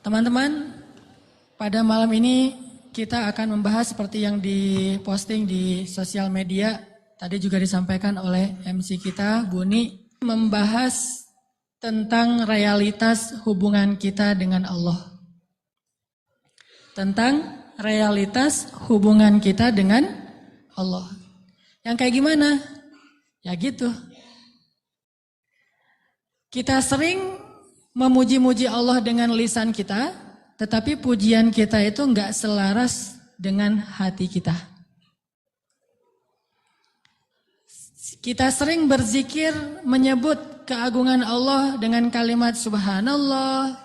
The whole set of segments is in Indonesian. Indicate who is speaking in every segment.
Speaker 1: Teman-teman, pada malam ini kita akan membahas seperti yang diposting di sosial media. Tadi juga disampaikan oleh MC kita, Buni, membahas tentang realitas hubungan kita dengan Allah. Tentang realitas hubungan kita dengan Allah. Yang kayak gimana? Ya gitu. Kita sering memuji-muji Allah dengan lisan kita, tetapi pujian kita itu enggak selaras dengan hati kita. Kita sering berzikir menyebut keagungan Allah dengan kalimat subhanallah,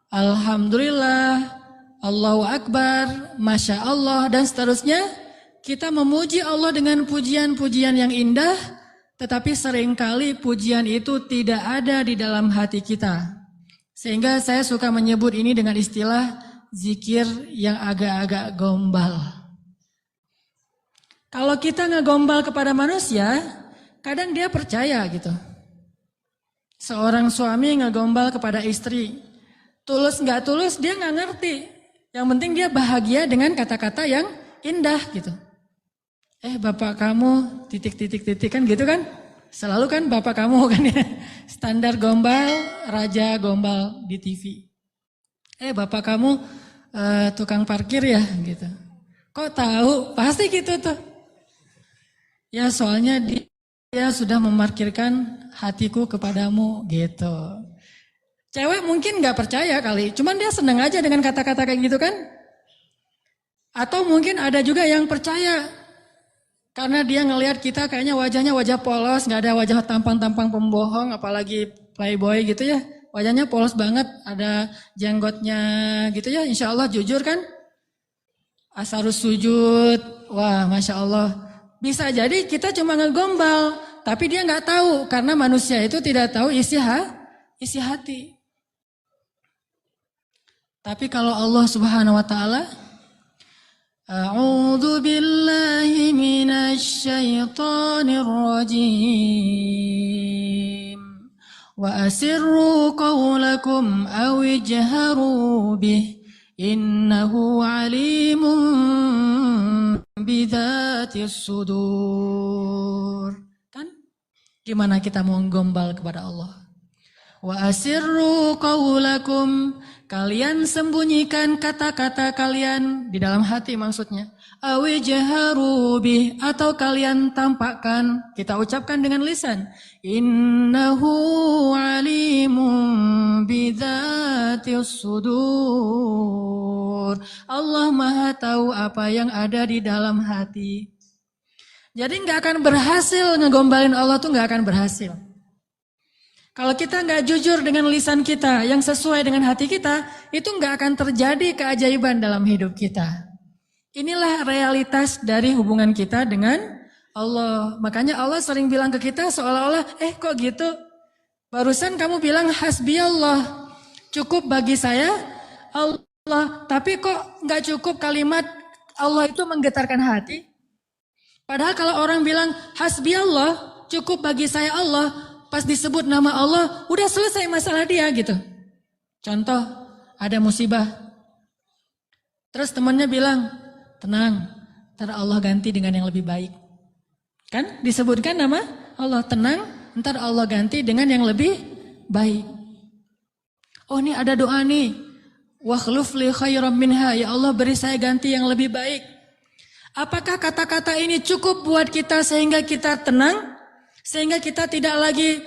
Speaker 1: alhamdulillah, Allahu Akbar, Masya Allah, dan seterusnya. Kita memuji Allah dengan pujian-pujian yang indah, tetapi seringkali pujian itu tidak ada di dalam hati kita. Sehingga saya suka menyebut ini dengan istilah zikir yang agak-agak gombal. Kalau kita ngegombal kepada manusia, kadang dia percaya gitu. Seorang suami ngegombal kepada istri, tulus nggak tulus dia nggak ngerti. Yang penting dia bahagia dengan kata-kata yang indah gitu. Bapak kamu titik kan gitu kan? Selalu kan bapak kamu kan ya. Standar gombal, raja gombal di TV. Bapak kamu tukang parkir ya gitu. Kok tahu? Pasti gitu tuh. Ya soalnya dia sudah memarkirkan hatiku kepadamu gitu. Cewek mungkin gak percaya kali, cuman dia seneng aja dengan kata-kata kayak gitu kan. Atau mungkin ada juga yang percaya. Karena dia ngelihat kita kayaknya wajahnya wajah polos, gak ada wajah tampang-tampang pembohong, apalagi playboy gitu ya. Wajahnya polos banget, ada jenggotnya gitu ya, insya Allah jujur kan. Asarus sujud, wah Masya Allah. Bisa jadi kita cuma ngegombal, tapi dia gak tahu. Karena manusia itu tidak tahu isi hati. Tapi kalau Allah Subhanahu Wa Ta'ala, A'udzu billahi minasy syaithanir rajim. Wa asirru qawlakum aw ijharu bih innahu 'alimun bidzatis sudur. Kan? Gimana kita mau gombal kepada Allah? Wa asirru qawlakum, kalian sembunyikan kata-kata kalian di dalam hati maksudnya. Awi jaharu bih, atau kalian tampakkan, kita ucapkan dengan lisan. Innahu alimun bidzatis sudur. Allah Maha tahu apa yang ada di dalam hati. Jadi nggak akan berhasil ngegombalin Allah tuh nggak akan berhasil. Kalau kita nggak jujur dengan lisan kita yang sesuai dengan hati kita, itu nggak akan terjadi keajaiban dalam hidup kita. Inilah realitas dari hubungan kita dengan Allah. Makanya Allah sering bilang ke kita seolah-olah, kok gitu? Barusan kamu bilang hasbi Allah, cukup bagi saya Allah. Tapi kok nggak cukup kalimat Allah itu menggetarkan hati? Padahal kalau orang bilang hasbi Allah, cukup bagi saya Allah, pas disebut nama Allah, udah selesai masalah dia gitu. Contoh, ada musibah. Terus temannya bilang, tenang, ntar Allah ganti dengan yang lebih baik. Kan disebutkan nama Allah, tenang, ntar Allah ganti dengan yang lebih baik. Oh ini ada doa nih, wakhluf li khairam minha, ya Allah beri saya ganti yang lebih baik. Apakah kata-kata ini cukup buat kita sehingga kita tenang? Sehingga kita tidak lagi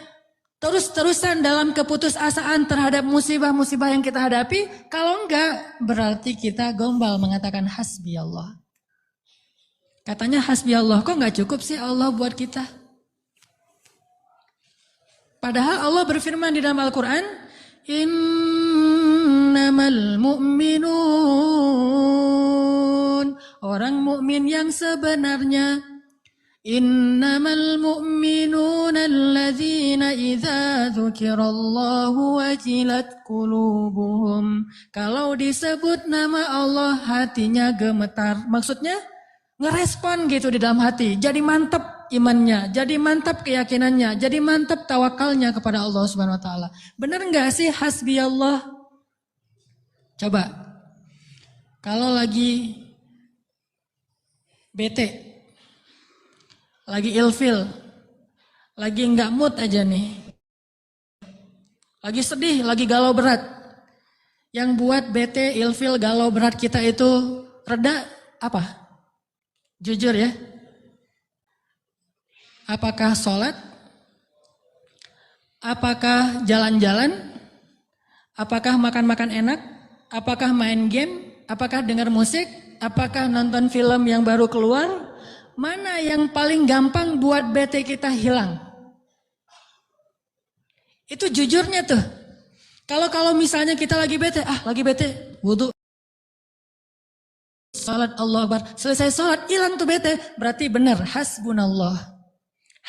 Speaker 1: terus-terusan dalam keputusasaan terhadap musibah-musibah yang kita hadapi. Kalau enggak, berarti kita gombal mengatakan hasbi Allah. Katanya hasbi Allah, kok enggak cukup sih Allah buat kita? Padahal Allah berfirman di dalam Al-Quran, innamal mu'minun, orang mukmin yang sebenarnya, innamal mu'minuna alladzina idza dzukirallahu wajilat qulubuhum. Kalau disebut nama Allah hatinya gemetar. Maksudnya ngerespon gitu di dalam hati. Jadi mantap imannya, jadi mantap keyakinannya, jadi mantap tawakalnya kepada Allah Subhanahu wa taala. Benar enggak sih hasbi Allah? Coba, kalau lagi bete, lagi ilfil, lagi nggak mood aja nih, lagi sedih, lagi galau berat. Yang buat bete, ilfil, galau berat kita itu reda apa? Jujur ya. Apakah sholat? Apakah jalan-jalan? Apakah makan-makan enak? Apakah main game? Apakah dengar musik? Apakah nonton film yang baru keluar? Mana yang paling gampang buat bete kita hilang? Itu jujurnya tuh. Kalau misalnya kita lagi bete, wudhu. Salat Allah Akbar, selesai salat hilang tuh bete. Berarti benar, hasbunallah.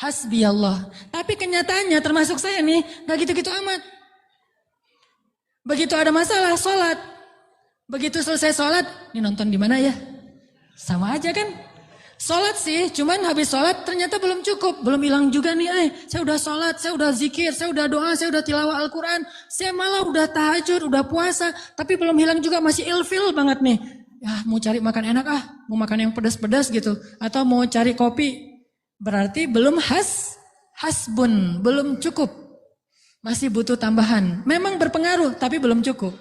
Speaker 1: Hasbi Allah. Tapi kenyataannya termasuk saya nih, gak gitu-gitu amat. Begitu ada masalah, sholat. Begitu selesai sholat, ini nonton di mana ya? Sama aja kan? Sholat sih, cuman habis sholat ternyata belum cukup. Belum hilang juga nih, saya udah sholat, saya udah zikir, saya udah doa, saya udah tilawah Al-Quran. Saya malah udah tahajud, udah puasa. Tapi belum hilang juga, masih ilfil banget nih. Ya mau cari makan enak mau makan yang pedas-pedas gitu. Atau mau cari kopi. Berarti belum hasbun, belum cukup. Masih butuh tambahan. Memang berpengaruh, tapi belum cukup.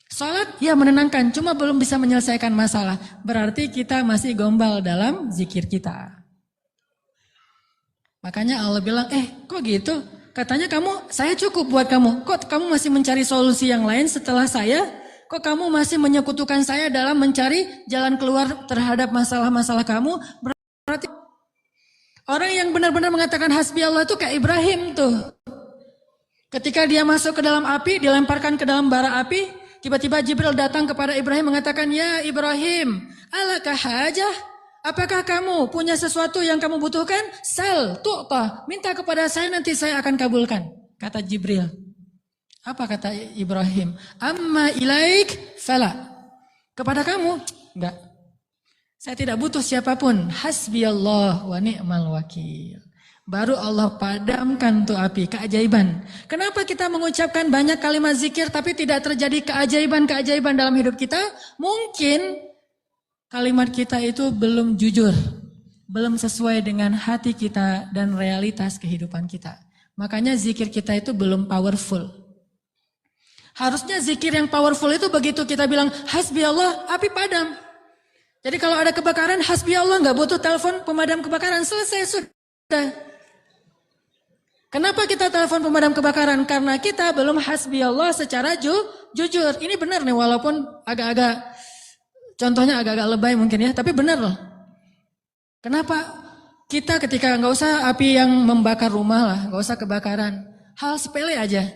Speaker 1: Salat ya menenangkan, cuma belum bisa menyelesaikan masalah. Berarti kita masih gombal dalam zikir kita. Makanya Allah bilang, kok gitu? Katanya saya cukup buat kamu. Kok kamu masih mencari solusi yang lain setelah saya? Kok kamu masih menyekutukan saya dalam mencari jalan keluar terhadap masalah-masalah kamu? Berarti orang yang benar-benar mengatakan hasbi Allah itu kayak Ibrahim tuh. Ketika dia masuk ke dalam api, dilemparkan ke dalam bara api, tiba-tiba Jibril datang kepada Ibrahim mengatakan, "Ya Ibrahim, alaka hajah? Apakah kamu punya sesuatu yang kamu butuhkan? Sal, tu'ta, minta kepada saya nanti saya akan kabulkan." Kata Jibril. Apa kata Ibrahim? Amma ilaik fala. Kepada kamu? Enggak. Saya tidak butuh siapapun. Hasbiyallah wa ni'mal wakil. Baru Allah padamkan tuh api, keajaiban. Kenapa kita mengucapkan banyak kalimat zikir tapi tidak terjadi keajaiban-keajaiban dalam hidup kita? Mungkin kalimat kita itu belum jujur. Belum sesuai dengan hati kita dan realitas kehidupan kita. Makanya zikir kita itu belum powerful. Harusnya zikir yang powerful itu begitu kita bilang hasbi Allah, api padam. Jadi kalau ada kebakaran, hasbi Allah, nggak butuh telepon pemadam kebakaran, selesai sudah. Kenapa kita telepon pemadam kebakaran? Karena kita belum hasbi Allah secara jujur. Ini benar nih, walaupun agak-agak, contohnya agak-agak lebay mungkin ya, tapi benar loh. Kenapa kita ketika nggak usah api yang membakar rumah lah, nggak usah kebakaran, hal sepele aja.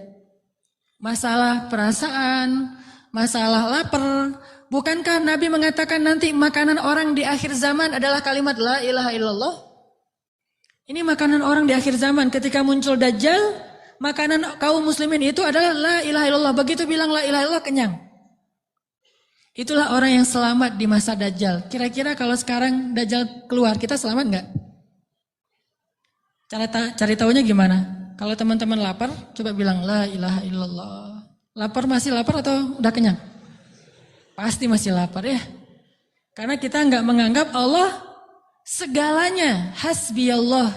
Speaker 1: Masalah perasaan, masalah lapar. Bukankah Nabi mengatakan nanti makanan orang di akhir zaman adalah kalimat la ilaha illallah? Ini makanan orang di akhir zaman. Ketika muncul Dajjal, makanan kaum muslimin itu adalah la ilaha illallah. Begitu bilang la ilaha illallah, kenyang. Itulah orang yang selamat di masa Dajjal. Kira-kira kalau sekarang Dajjal keluar, kita selamat nggak? Cari tahunya gimana? Kalau teman-teman lapar, coba bilang la ilaha illallah. Lapar masih lapar atau udah kenyang? Pasti masih lapar ya. Karena kita nggak menganggap Allah segalanya, hasbi Allah.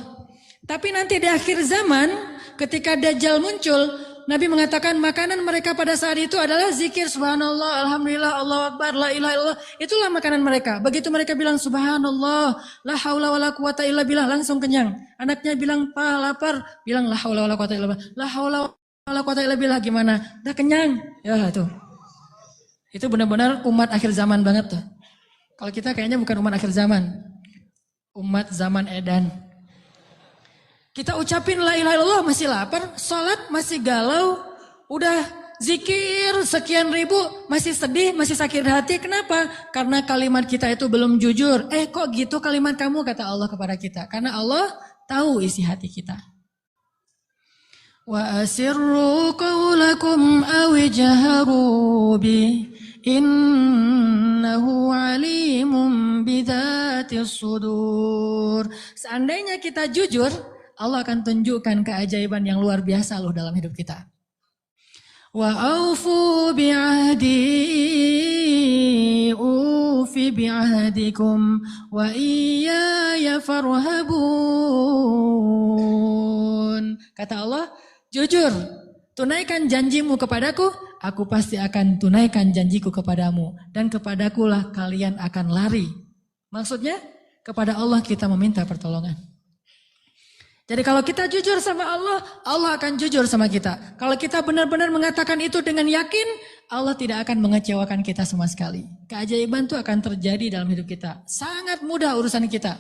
Speaker 1: Tapi nanti di akhir zaman, ketika Dajjal muncul, Nabi mengatakan makanan mereka pada saat itu adalah zikir subhanallah, alhamdulillah, Allahu akbar, la ilaha illallah. Itulah makanan mereka. Begitu mereka bilang subhanallah, la haula wala quwata illa billah, langsung kenyang. Anaknya bilang, "Pa, lapar." Bilang la haula wala quwata illa billah. La haula wala quwata illa billah, gimana? Udah kenyang. Ya itu. Itu benar-benar umat akhir zaman banget tuh. Kalau kita kayaknya bukan umat akhir zaman. Umat zaman edan. Kita ucapin la ilaha illallah masih lapar, sholat masih galau, udah zikir sekian ribu masih sedih, masih sakit hati. Kenapa? Karena kalimat kita itu belum jujur. Kok gitu kalimat kamu, kata Allah kepada kita. Karena Allah tahu isi hati kita. Wa asirru qawlakum awijharu bi innahu alimun bidzatis sudur. Seandainya kita jujur, Allah akan tunjukkan keajaiban yang luar biasa loh dalam hidup kita. Wa aufu bi'ahdi ufi bi'ahdikum wa iyaya farhabun. Kata Allah, jujur, tunaikan janjimu kepadaku, aku pasti akan tunaikan janjiku kepadamu. Dan kepadakulah kalian akan lari. Maksudnya, kepada Allah kita meminta pertolongan. Jadi kalau kita jujur sama Allah, Allah akan jujur sama kita. Kalau kita benar-benar mengatakan itu dengan yakin, Allah tidak akan mengecewakan kita sama sekali. Keajaiban itu akan terjadi dalam hidup kita. Sangat mudah urusan kita.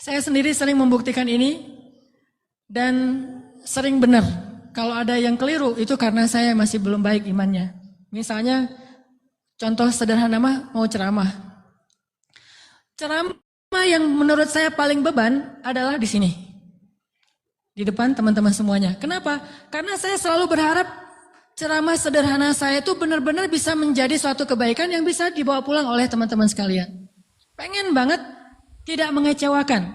Speaker 1: Saya sendiri sering membuktikan ini dan sering benar. Kalau ada yang keliru itu karena saya masih belum baik imannya. Misalnya contoh sederhana mau ceramah. Ceramah yang menurut saya paling beban adalah di sini. Di depan teman-teman semuanya. Kenapa? Karena saya selalu berharap ceramah sederhana saya itu benar-benar bisa menjadi suatu kebaikan yang bisa dibawa pulang oleh teman-teman sekalian. Pengen banget tidak mengecewakan.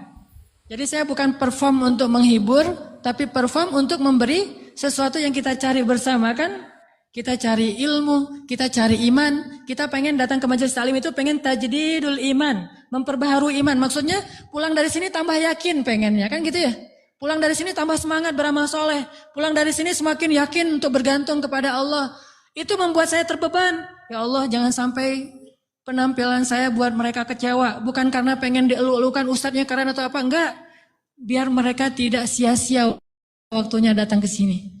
Speaker 1: Jadi saya bukan perform untuk menghibur, tapi perform untuk memberi sesuatu yang kita cari bersama kan. Kita cari ilmu, kita cari iman, kita pengen datang ke majelis taklim itu pengen tajdidul iman, memperbaharui iman. Maksudnya pulang dari sini tambah yakin pengennya, kan gitu ya. Pulang dari sini tambah semangat beramal soleh, pulang dari sini semakin yakin untuk bergantung kepada Allah. Itu membuat saya terbeban. Ya Allah, jangan sampai penampilan saya buat mereka kecewa. Bukan karena pengen dielu-elukan ustadznya keren atau apa, enggak. Biar mereka tidak sia-sia waktunya datang ke sini.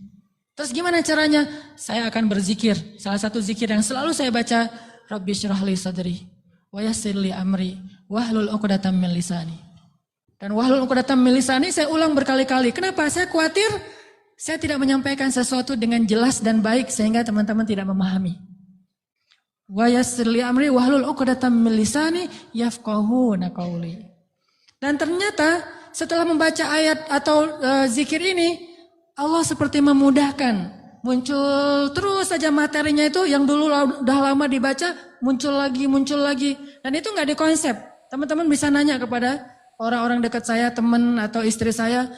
Speaker 1: Terus gimana caranya? Saya akan berzikir. Salah satu zikir yang selalu saya baca, Rabbi syrah li sadri, wa yassir li amri, wahlul 'uqdatam min lisani. Dan wahlul 'uqdatam min lisani saya ulang berkali-kali. Kenapa? Saya khawatir saya tidak menyampaikan sesuatu dengan jelas dan baik sehingga teman-teman tidak memahami. Wa yassir li amri, wahlul 'uqdatam min lisani yafqahuna qauli. Dan ternyata setelah membaca ayat atau zikir ini, Allah seperti memudahkan, muncul terus saja materinya itu yang dulu udah lama dibaca, muncul lagi. Dan itu nggak dikonsep. Teman-teman bisa nanya kepada orang-orang dekat saya, teman atau istri saya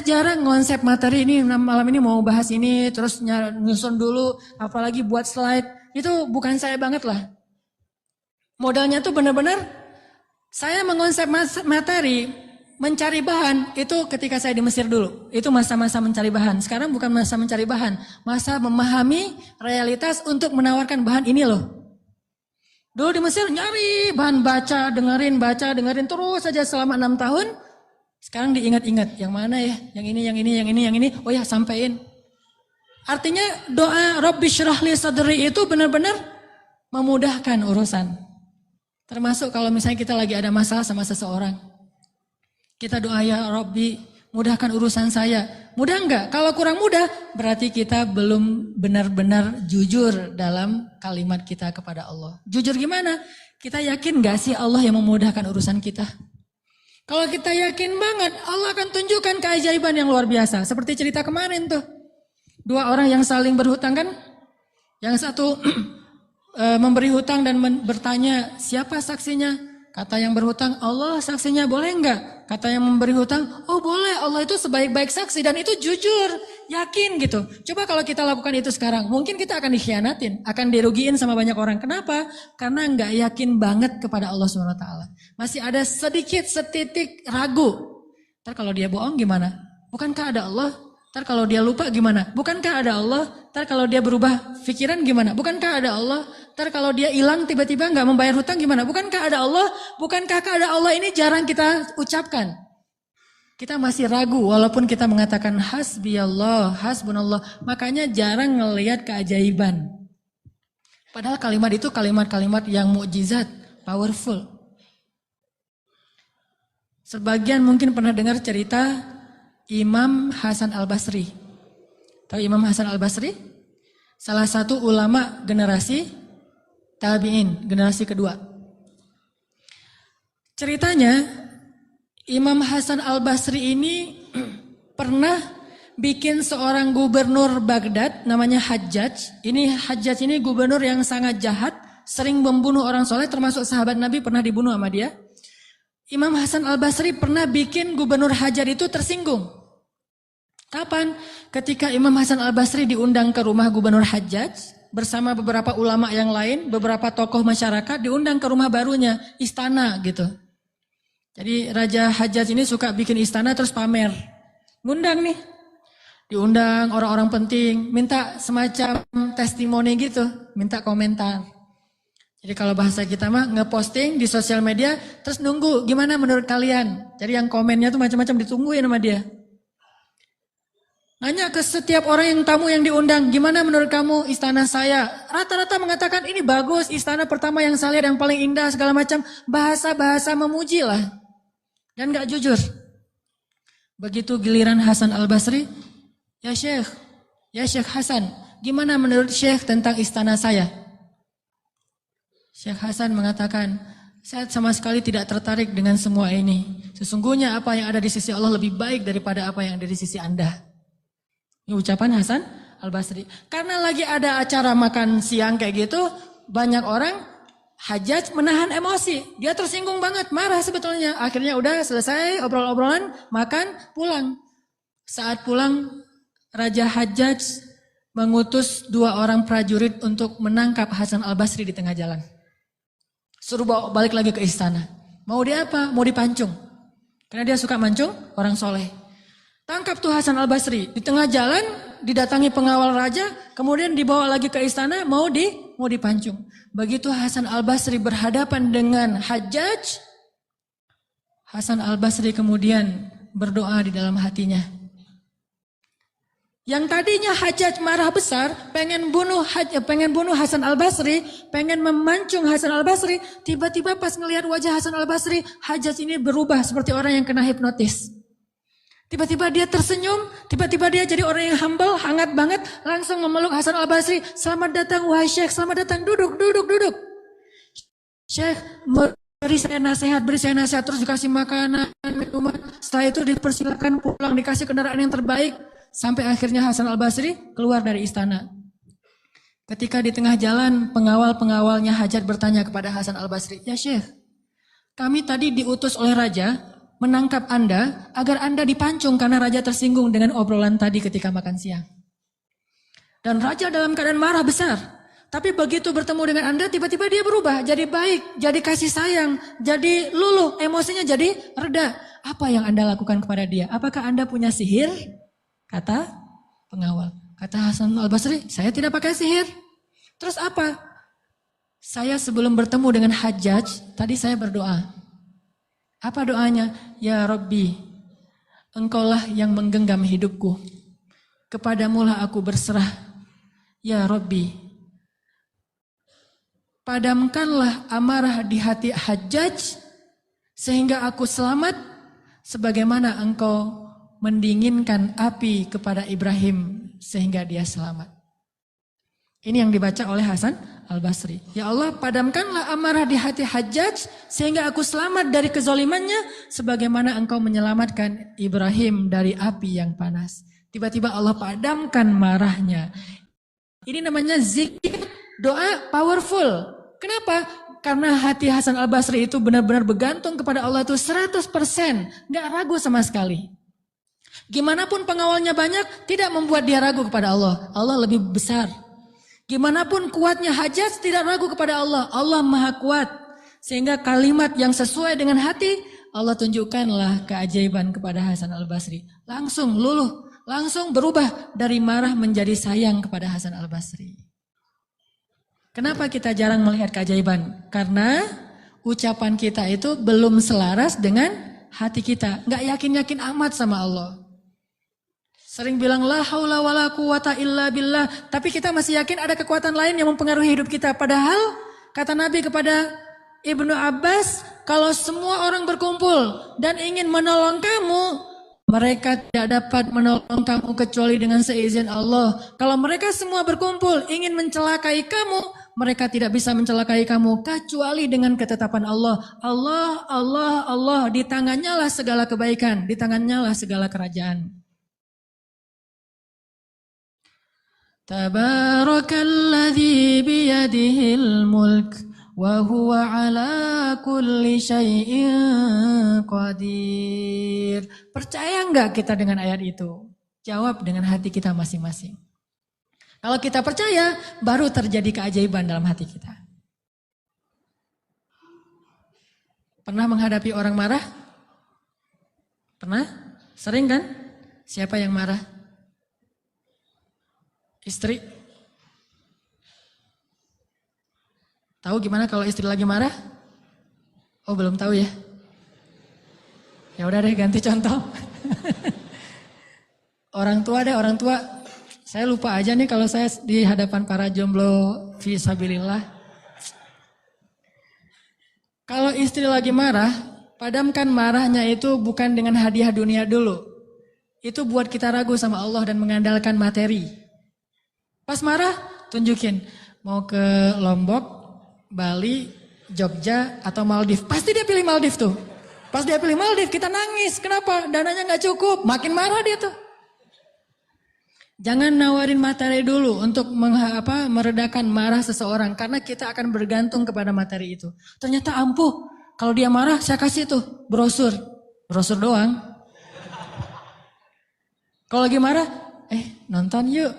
Speaker 1: jarang ngonsep materi ini, malam ini mau bahas ini, terus nyusun dulu, apalagi buat slide, itu bukan saya banget lah. Modalnya tuh benar-benar, saya mengonsep materi, mencari bahan itu ketika saya di Mesir dulu. Itu masa-masa mencari bahan. Sekarang bukan masa mencari bahan. Masa memahami realitas untuk menawarkan bahan ini loh. Dulu di Mesir nyari bahan baca, dengerin terus saja selama 6 tahun. Sekarang diingat-ingat. Yang mana ya? Yang ini. Oh ya, sampein. Artinya doa Rabbi syrah li sadri itu benar-benar memudahkan urusan. Termasuk kalau misalnya kita lagi ada masalah sama seseorang. Kita doa ya Rabbi, mudahkan urusan saya. Mudah enggak? Kalau kurang mudah, berarti kita belum benar-benar jujur dalam kalimat kita kepada Allah. Jujur gimana? Kita yakin enggak sih Allah yang memudahkan urusan kita? Kalau kita yakin banget, Allah akan tunjukkan keajaiban yang luar biasa. Seperti cerita kemarin tuh. 2 orang yang saling berhutang kan? Yang satu memberi hutang dan bertanya, siapa saksinya? Kata yang berhutang, Allah saksinya, boleh enggak? Kata yang memberi hutang, oh boleh, Allah itu sebaik-baik saksi dan itu jujur, yakin gitu. Coba kalau kita lakukan itu sekarang, mungkin kita akan dikhianatin, akan dirugiin sama banyak orang. Kenapa? Karena enggak yakin banget kepada Allah SWT. Masih ada sedikit setitik ragu. Ntar kalau dia bohong gimana? Bukankah ada Allah? Ntar kalau dia lupa gimana? Bukankah ada Allah? Ntar kalau dia berubah pikiran gimana? Bukankah ada Allah? Ntar kalau dia hilang tiba-tiba nggak membayar hutang gimana? Bukankah ada Allah? Bukankah ada Allah ini jarang kita ucapkan? Kita masih ragu walaupun kita mengatakan hasbiyallah, hasbunallah. Makanya jarang ngelihat keajaiban. Padahal kalimat itu kalimat-kalimat yang mukjizat, powerful. Sebagian mungkin pernah dengar cerita Imam Hasan Al-Basri. Tahu Imam Hasan Al-Basri? Salah satu ulama generasi tabi'in, generasi kedua. Ceritanya, Imam Hasan Al-Basri ini pernah bikin seorang gubernur Baghdad, namanya Hajjaj. Hajjaj ini gubernur yang sangat jahat, sering membunuh orang soleh, termasuk sahabat Nabi pernah dibunuh sama dia. Imam Hasan Al-Basri pernah bikin gubernur Hajjaj itu tersinggung. Kapan? Ketika Imam Hasan Al-Basri diundang ke rumah Gubernur Hajjaj bersama beberapa ulama yang lain, beberapa tokoh masyarakat diundang ke rumah barunya, istana gitu. Jadi Raja Hajjaj ini suka bikin istana terus pamer. Ngundang nih. Diundang orang-orang penting, minta semacam testimoni gitu, minta komentar. Jadi kalau bahasa kita mah ngeposting di sosial media, terus nunggu gimana menurut kalian. Jadi yang komennya tuh macam-macam ditungguin sama dia. Nanya ke setiap orang yang tamu yang diundang, gimana menurut kamu istana saya? Rata-rata mengatakan ini bagus, istana pertama yang saya lihat yang paling indah segala macam. Bahasa-bahasa memuji lah. Dan gak jujur. Begitu giliran Hasan Al-Basri, ya Syekh Hasan, gimana menurut Syekh tentang istana saya? Syekh Hasan mengatakan, saya sama sekali tidak tertarik dengan semua ini. Sesungguhnya apa yang ada di sisi Allah lebih baik daripada apa yang ada di sisi Anda. Ini ucapan Hasan Al-Basri. Karena lagi ada acara makan siang kayak gitu, banyak orang Hajjaj menahan emosi. Dia tersinggung banget, marah sebetulnya. Akhirnya udah selesai obrol-obrolan, makan, pulang. Saat pulang, Raja Hajjaj mengutus 2 orang prajurit untuk menangkap Hasan Al-Basri di tengah jalan. Suruh bawa balik lagi ke istana. Mau dia apa? Mau dipancung. Karena dia suka mancung, orang soleh. Tangkap tuh Hasan Al-Basri. Di tengah jalan didatangi pengawal raja, kemudian dibawa lagi ke istana, mau dipancung. Begitu Hasan Al-Basri berhadapan dengan Hajjaj, Hasan Al-Basri kemudian berdoa di dalam hatinya. Yang tadinya Hajjaj marah besar, pengen bunuh Hasan Al-Basri, pengen memancung Hasan Al-Basri, tiba-tiba pas ngelihat wajah Hasan Al-Basri, Hajjaj ini berubah seperti orang yang kena hipnotis. Tiba-tiba dia tersenyum, tiba-tiba dia jadi orang yang humble, hangat banget, langsung memeluk Hasan Al-Basri. Selamat datang wahai Syekh, selamat datang, duduk. Syekh, beri saya nasihat, terus dikasih makanan, minuman. Setelah itu dipersilakan pulang, dikasih kendaraan yang terbaik. Sampai akhirnya Hasan Al-Basri keluar dari istana. Ketika di tengah jalan, pengawal-pengawalnya Hajjaj bertanya kepada Hasan Al-Basri, ya Syekh, kami tadi diutus oleh Raja menangkap Anda agar Anda dipancung karena Raja tersinggung dengan obrolan tadi ketika makan siang. Dan Raja dalam keadaan marah besar. Tapi begitu bertemu dengan Anda, tiba-tiba dia berubah. Jadi baik, jadi kasih sayang, jadi luluh, emosinya jadi reda. Apa yang Anda lakukan kepada dia? Apakah Anda punya sihir? Kata pengawal. Kata Hasan Al-Basri, saya tidak pakai sihir. Terus apa? Saya sebelum bertemu dengan Hajjaj, tadi saya berdoa. Apa doanya? Ya Rabbi, Engkaulah yang menggenggam hidupku. Kepadamulah aku berserah. Ya Rabbi, padamkanlah amarah di hati Hajjaj sehingga aku selamat sebagaimana Engkau mendinginkan api kepada Ibrahim sehingga dia selamat. Ini yang dibaca oleh Hasan Al-Basri. Ya Allah, padamkanlah amarah di hati Hajjaj sehingga aku selamat dari kezalimannya sebagaimana Engkau menyelamatkan Ibrahim dari api yang panas. Tiba-tiba Allah padamkan marahnya. Ini namanya zikir, doa powerful. Kenapa? Karena hati Hasan Al-Basri itu benar-benar bergantung kepada Allah itu 100%, gak ragu sama sekali. Gimana pun pengawalnya banyak, tidak membuat dia ragu kepada Allah. Allah lebih besar. Gimana pun kuatnya Hajjaj, tidak ragu kepada Allah. Allah maha kuat. Sehingga kalimat yang sesuai dengan hati, Allah tunjukkanlah keajaiban kepada Hasan Al-Basri. Langsung luluh, langsung berubah dari marah menjadi sayang kepada Hasan Al-Basri. Kenapa kita jarang melihat keajaiban? Karena ucapan kita itu belum selaras dengan hati kita. Nggak yakin-yakin amat sama Allah. Sering bilang la haula wala quwata illa billah, tapi kita masih yakin ada kekuatan lain yang mempengaruhi hidup kita. Padahal kata Nabi kepada Ibnu Abbas, kalau semua orang berkumpul dan ingin menolong kamu, mereka tidak dapat menolong kamu kecuali dengan seizin Allah. Kalau mereka semua berkumpul ingin mencelakai kamu, mereka tidak bisa mencelakai kamu kecuali dengan ketetapan Allah. Allah, Allah, Allah, di tangannya lah segala kebaikan, di tangannya lah segala kerajaan. Tabarakalladzi biyadihil mulk wa huwa ala kulli syai'in qadir. Percaya enggak kita dengan ayat itu? Jawab dengan hati kita masing-masing. Kalau kita percaya, baru terjadi keajaiban dalam hati kita. Pernah menghadapi orang marah? Pernah? Sering kan? Siapa yang marah? Istri. Tahu gimana kalau istri lagi marah? Oh, belum tahu ya? Ya udah deh, ganti contoh. Orang tua deh, orang tua. Saya lupa aja nih kalau saya di hadapan para jomblo fisabilillah. Kalau istri lagi marah, padamkan marahnya itu bukan dengan hadiah dunia dulu. Itu buat kita ragu sama Allah dan mengandalkan materi. Pas marah, tunjukin. Mau ke Lombok, Bali, Jogja, atau Maldives. Pasti dia pilih Maldives tuh. Pas dia pilih Maldives, kita nangis. Kenapa? Dananya gak cukup. Makin marah dia tuh. Jangan nawarin materi dulu untuk meredakan marah seseorang. Karena kita akan bergantung kepada materi itu. Ternyata ampuh. Kalau dia marah, saya kasih tuh brosur. Brosur doang. Kalau lagi marah, nonton yuk.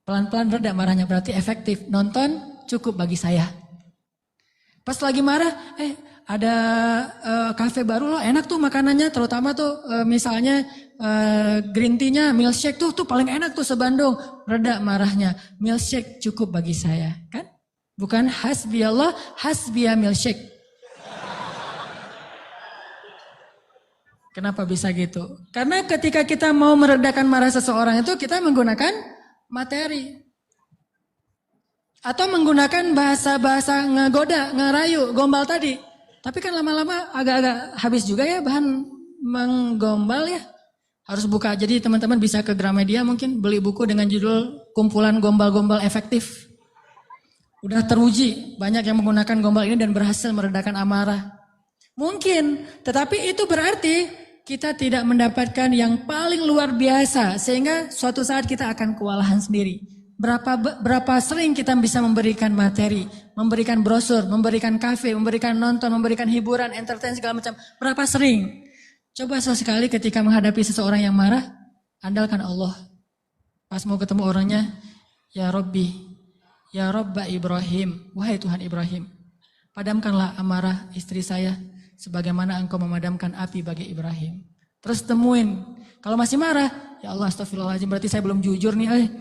Speaker 1: Pelan-pelan reda marahnya, berarti efektif. Nonton cukup bagi saya. Pas lagi marah, ada kafe baru loh, enak tuh makanannya. Terutama tuh misalnya green tea-nya, milkshake tuh paling enak tuh se-Bandung. Reda marahnya, milkshake cukup bagi saya. Kan? Bukan hasbi Allah, hasbiya milkshake. Kenapa bisa gitu? Karena ketika kita mau meredakan marah seseorang itu kita menggunakan materi. Atau menggunakan bahasa-bahasa ngegoda, ngerayu, gombal tadi. Tapi kan lama-lama agak-agak habis juga ya bahan menggombal ya. Harus buka, jadi teman-teman bisa ke Gramedia mungkin beli buku dengan judul Kumpulan Gombal-Gombal Efektif. Udah teruji, banyak yang menggunakan gombal ini dan berhasil meredakan amarah. Mungkin, tetapi itu berarti kita tidak mendapatkan yang paling luar biasa. Sehingga suatu saat kita akan kewalahan sendiri. Berapa sering kita bisa memberikan materi, memberikan brosur, memberikan kafe, memberikan nonton, memberikan hiburan, entertain segala macam. Berapa sering? Coba sesekali ketika menghadapi seseorang yang marah, andalkan Allah. Pas mau ketemu orangnya, ya Rabbi, ya Rabba Ibrahim, wahai Tuhan Ibrahim, padamkanlah amarah istri saya, sebagaimana engkau memadamkan api bagi Ibrahim. Terus temuin, kalau masih marah, ya Allah astagfirullahaladzim, berarti saya belum jujur nih,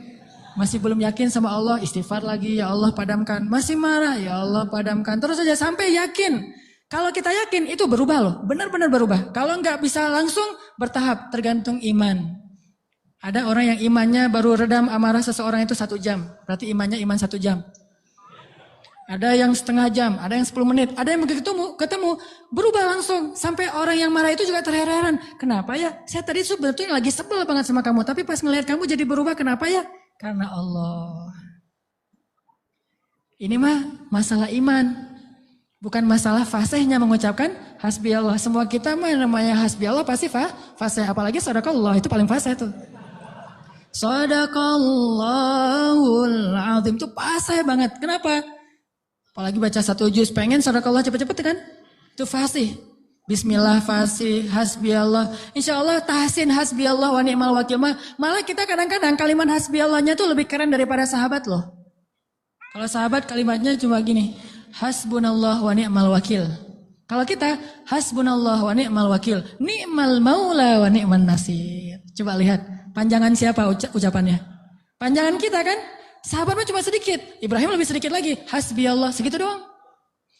Speaker 1: masih belum yakin sama Allah, istighfar lagi, ya Allah padamkan. Masih marah, ya Allah padamkan. Terus saja sampai yakin. Kalau kita yakin itu berubah loh, benar-benar berubah. Kalau nggak bisa langsung bertahap, tergantung iman. Ada orang yang imannya baru redam amarah seseorang itu 1 jam, berarti imannya iman 1 jam. Ada yang setengah jam, ada yang 10 menit, ada yang begitu ketemu berubah langsung. Sampai orang yang marah itu juga terheran-heran. Kenapa ya? Saya tadi sebetulnya lagi sebel banget sama kamu, tapi pas ngelihat kamu jadi berubah, kenapa ya? Karena Allah. Ini mah masalah iman. Bukan masalah fasihnya mengucapkan hasbi Allah. Semua kita mah namanya hasbi Allah pasti fasih. Apalagi sadaqallah, itu paling fasih tuh. Sadaqallahul azim itu fasih banget. Kenapa? Apalagi baca 1 juz, pengen sadaqallah cepet-cepet kan? Itu fasih. Bismillah fasih, hasbi Allah. Insya Allah tahsin hasbi Allah wa ni'mal wakil. Malah kita kadang-kadang kalimat hasbi Allahnya tuh lebih keren daripada sahabat loh. Kalau sahabat kalimatnya cuma gini. Hasbunallah wa ni'mal wakil. Kalau kita hasbunallah wa ni'mal wakil, ni'mal maula wa ni'man nasir. Coba lihat, panjangan siapa ucapannya? Panjangan kita kan? Sahabat mah cuma sedikit, Ibrahim lebih sedikit lagi. Hasbiyallah, segitu doang.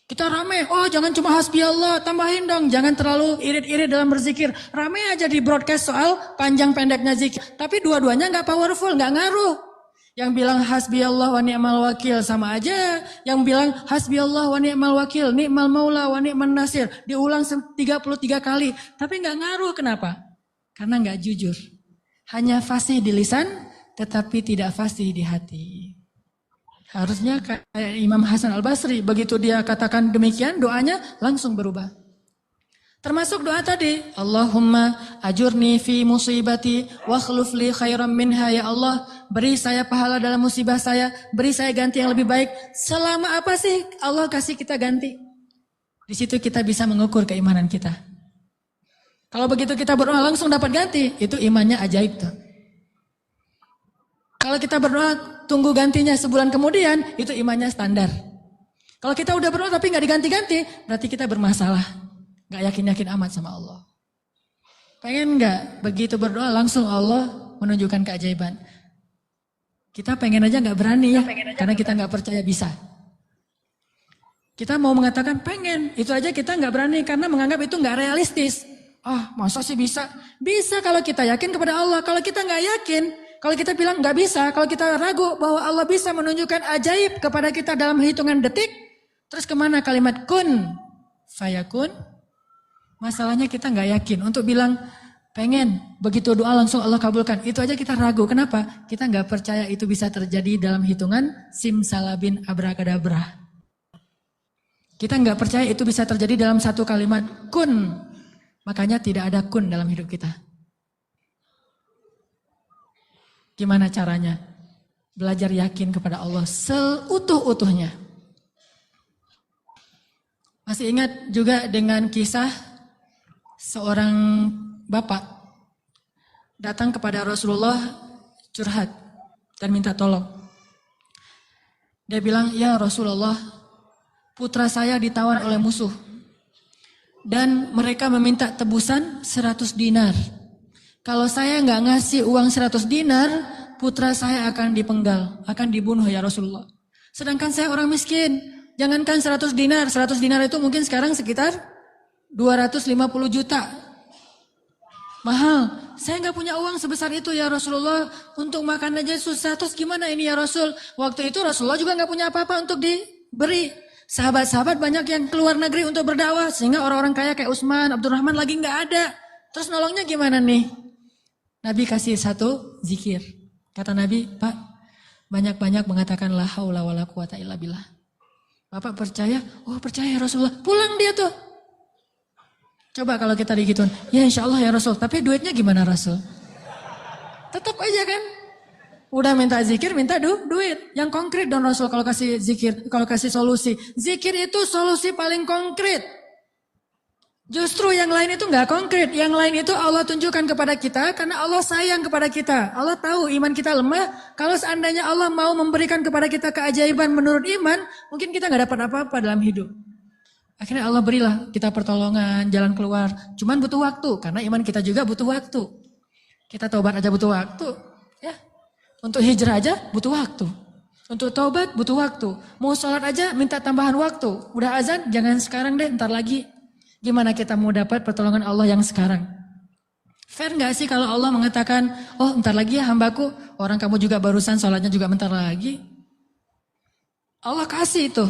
Speaker 1: Kita rame, oh jangan cuma hasbiyallah, tambahin dong. Jangan terlalu irit-irit dalam berzikir. Rame aja di broadcast soal panjang pendeknya zikir. Tapi dua-duanya gak powerful, gak ngaruh. Yang bilang hasbiyallah wa ni'mal wakil sama aja. Yang bilang hasbiyallah wa ni'mal wakil, ni'mal maula wa ni'man nasir. Diulang 33 kali. Tapi gak ngaruh, kenapa? Karena gak jujur. Hanya fasih di lisan, tetapi tidak fasih di hati. Harusnya kayak Imam Hasan Al-Basri. Begitu dia katakan demikian, doanya langsung berubah. Termasuk doa tadi, Allahumma ajurni fi musibati wa akhluf li khairan minha, ya Allah, beri saya pahala dalam musibah saya, beri saya ganti yang lebih baik. Selama apa sih Allah kasih kita ganti? Di situ kita bisa mengukur keimanan kita. Kalau begitu kita berdoa langsung dapat ganti, itu imannya ajaib tuh. Kalau kita berdoa tunggu gantinya sebulan kemudian, itu imannya standar. Kalau kita udah berdoa tapi nggak diganti-ganti, berarti kita bermasalah. Nggak yakin-yakin amat sama Allah. Pengen nggak begitu berdoa langsung Allah menunjukkan keajaiban? Kita pengen aja nggak berani ya, karena kita nggak percaya bisa. Kita mau mengatakan pengen, itu aja kita nggak berani karena menganggap itu nggak realistis. Masa sih bisa? Bisa kalau kita yakin kepada Allah. Kalau kita nggak yakin, kalau kita bilang nggak bisa, kalau kita ragu bahwa Allah bisa menunjukkan ajaib kepada kita dalam hitungan detik, terus kemana kalimat kun fayakun? Masalahnya kita nggak yakin untuk bilang pengen, begitu doa langsung Allah kabulkan. Itu aja kita ragu. Kenapa? Kita nggak percaya itu bisa terjadi dalam hitungan simsalabin abrakadabra. Kita nggak percaya itu bisa terjadi dalam satu kalimat kun. Makanya tidak ada kun dalam hidup kita. Gimana caranya? Belajar yakin kepada Allah seutuh-utuhnya. Masih ingat juga dengan kisah seorang bapak datang kepada Rasulullah curhat dan minta tolong. Dia bilang, ya Rasulullah, putra saya ditawan oleh musuh. Dan mereka meminta tebusan 100 dinar. Kalau saya nggak ngasih uang 100 dinar, putra saya akan dipenggal, akan dibunuh ya Rasulullah. Sedangkan saya orang miskin. Jangankan 100 dinar, 100 dinar itu mungkin sekarang sekitar 250 juta. Mahal. Saya nggak punya uang sebesar itu ya Rasulullah. Untuk makan aja susah. Terus gimana ini ya Rasul? Waktu itu Rasulullah juga nggak punya apa-apa untuk diberi. Sahabat-sahabat banyak yang keluar negeri untuk berdakwah. Sehingga orang-orang kaya kayak Utsman, Abdurrahman lagi nggak ada. Terus nolongnya gimana nih? Nabi kasih satu zikir. Kata Nabi, Pak, banyak-banyak mengatakan la haula wala quwata illa billah. Bapak percaya? Oh percaya Rasulullah. Pulang dia tuh. Coba kalau kita digituin, ya insya Allah ya Rasul. Tapi duitnya gimana Rasul? Tetap aja kan? Udah minta zikir, minta duit. Yang konkret dong Rasul kalau kasih zikir, kalau kasih solusi. Zikir itu solusi paling konkret. Justru yang lain itu nggak konkret. Yang lain itu Allah tunjukkan kepada kita karena Allah sayang kepada kita. Allah tahu iman kita lemah. Kalau seandainya Allah mau memberikan kepada kita keajaiban menurut iman, mungkin kita nggak dapat apa-apa dalam hidup. Akhirnya Allah berilah kita pertolongan, jalan keluar. Cuman butuh waktu karena iman kita juga butuh waktu. Kita taubat aja butuh waktu, ya. Untuk hijrah aja butuh waktu. Untuk taubat butuh waktu. Mau sholat aja minta tambahan waktu. Udah azan jangan sekarang deh, ntar lagi. Gimana kita mau dapat pertolongan Allah yang sekarang? Fair gak sih kalau Allah mengatakan, oh ntar lagi ya hambaku, orang kamu juga barusan sholatnya juga bentar lagi. Allah kasih itu.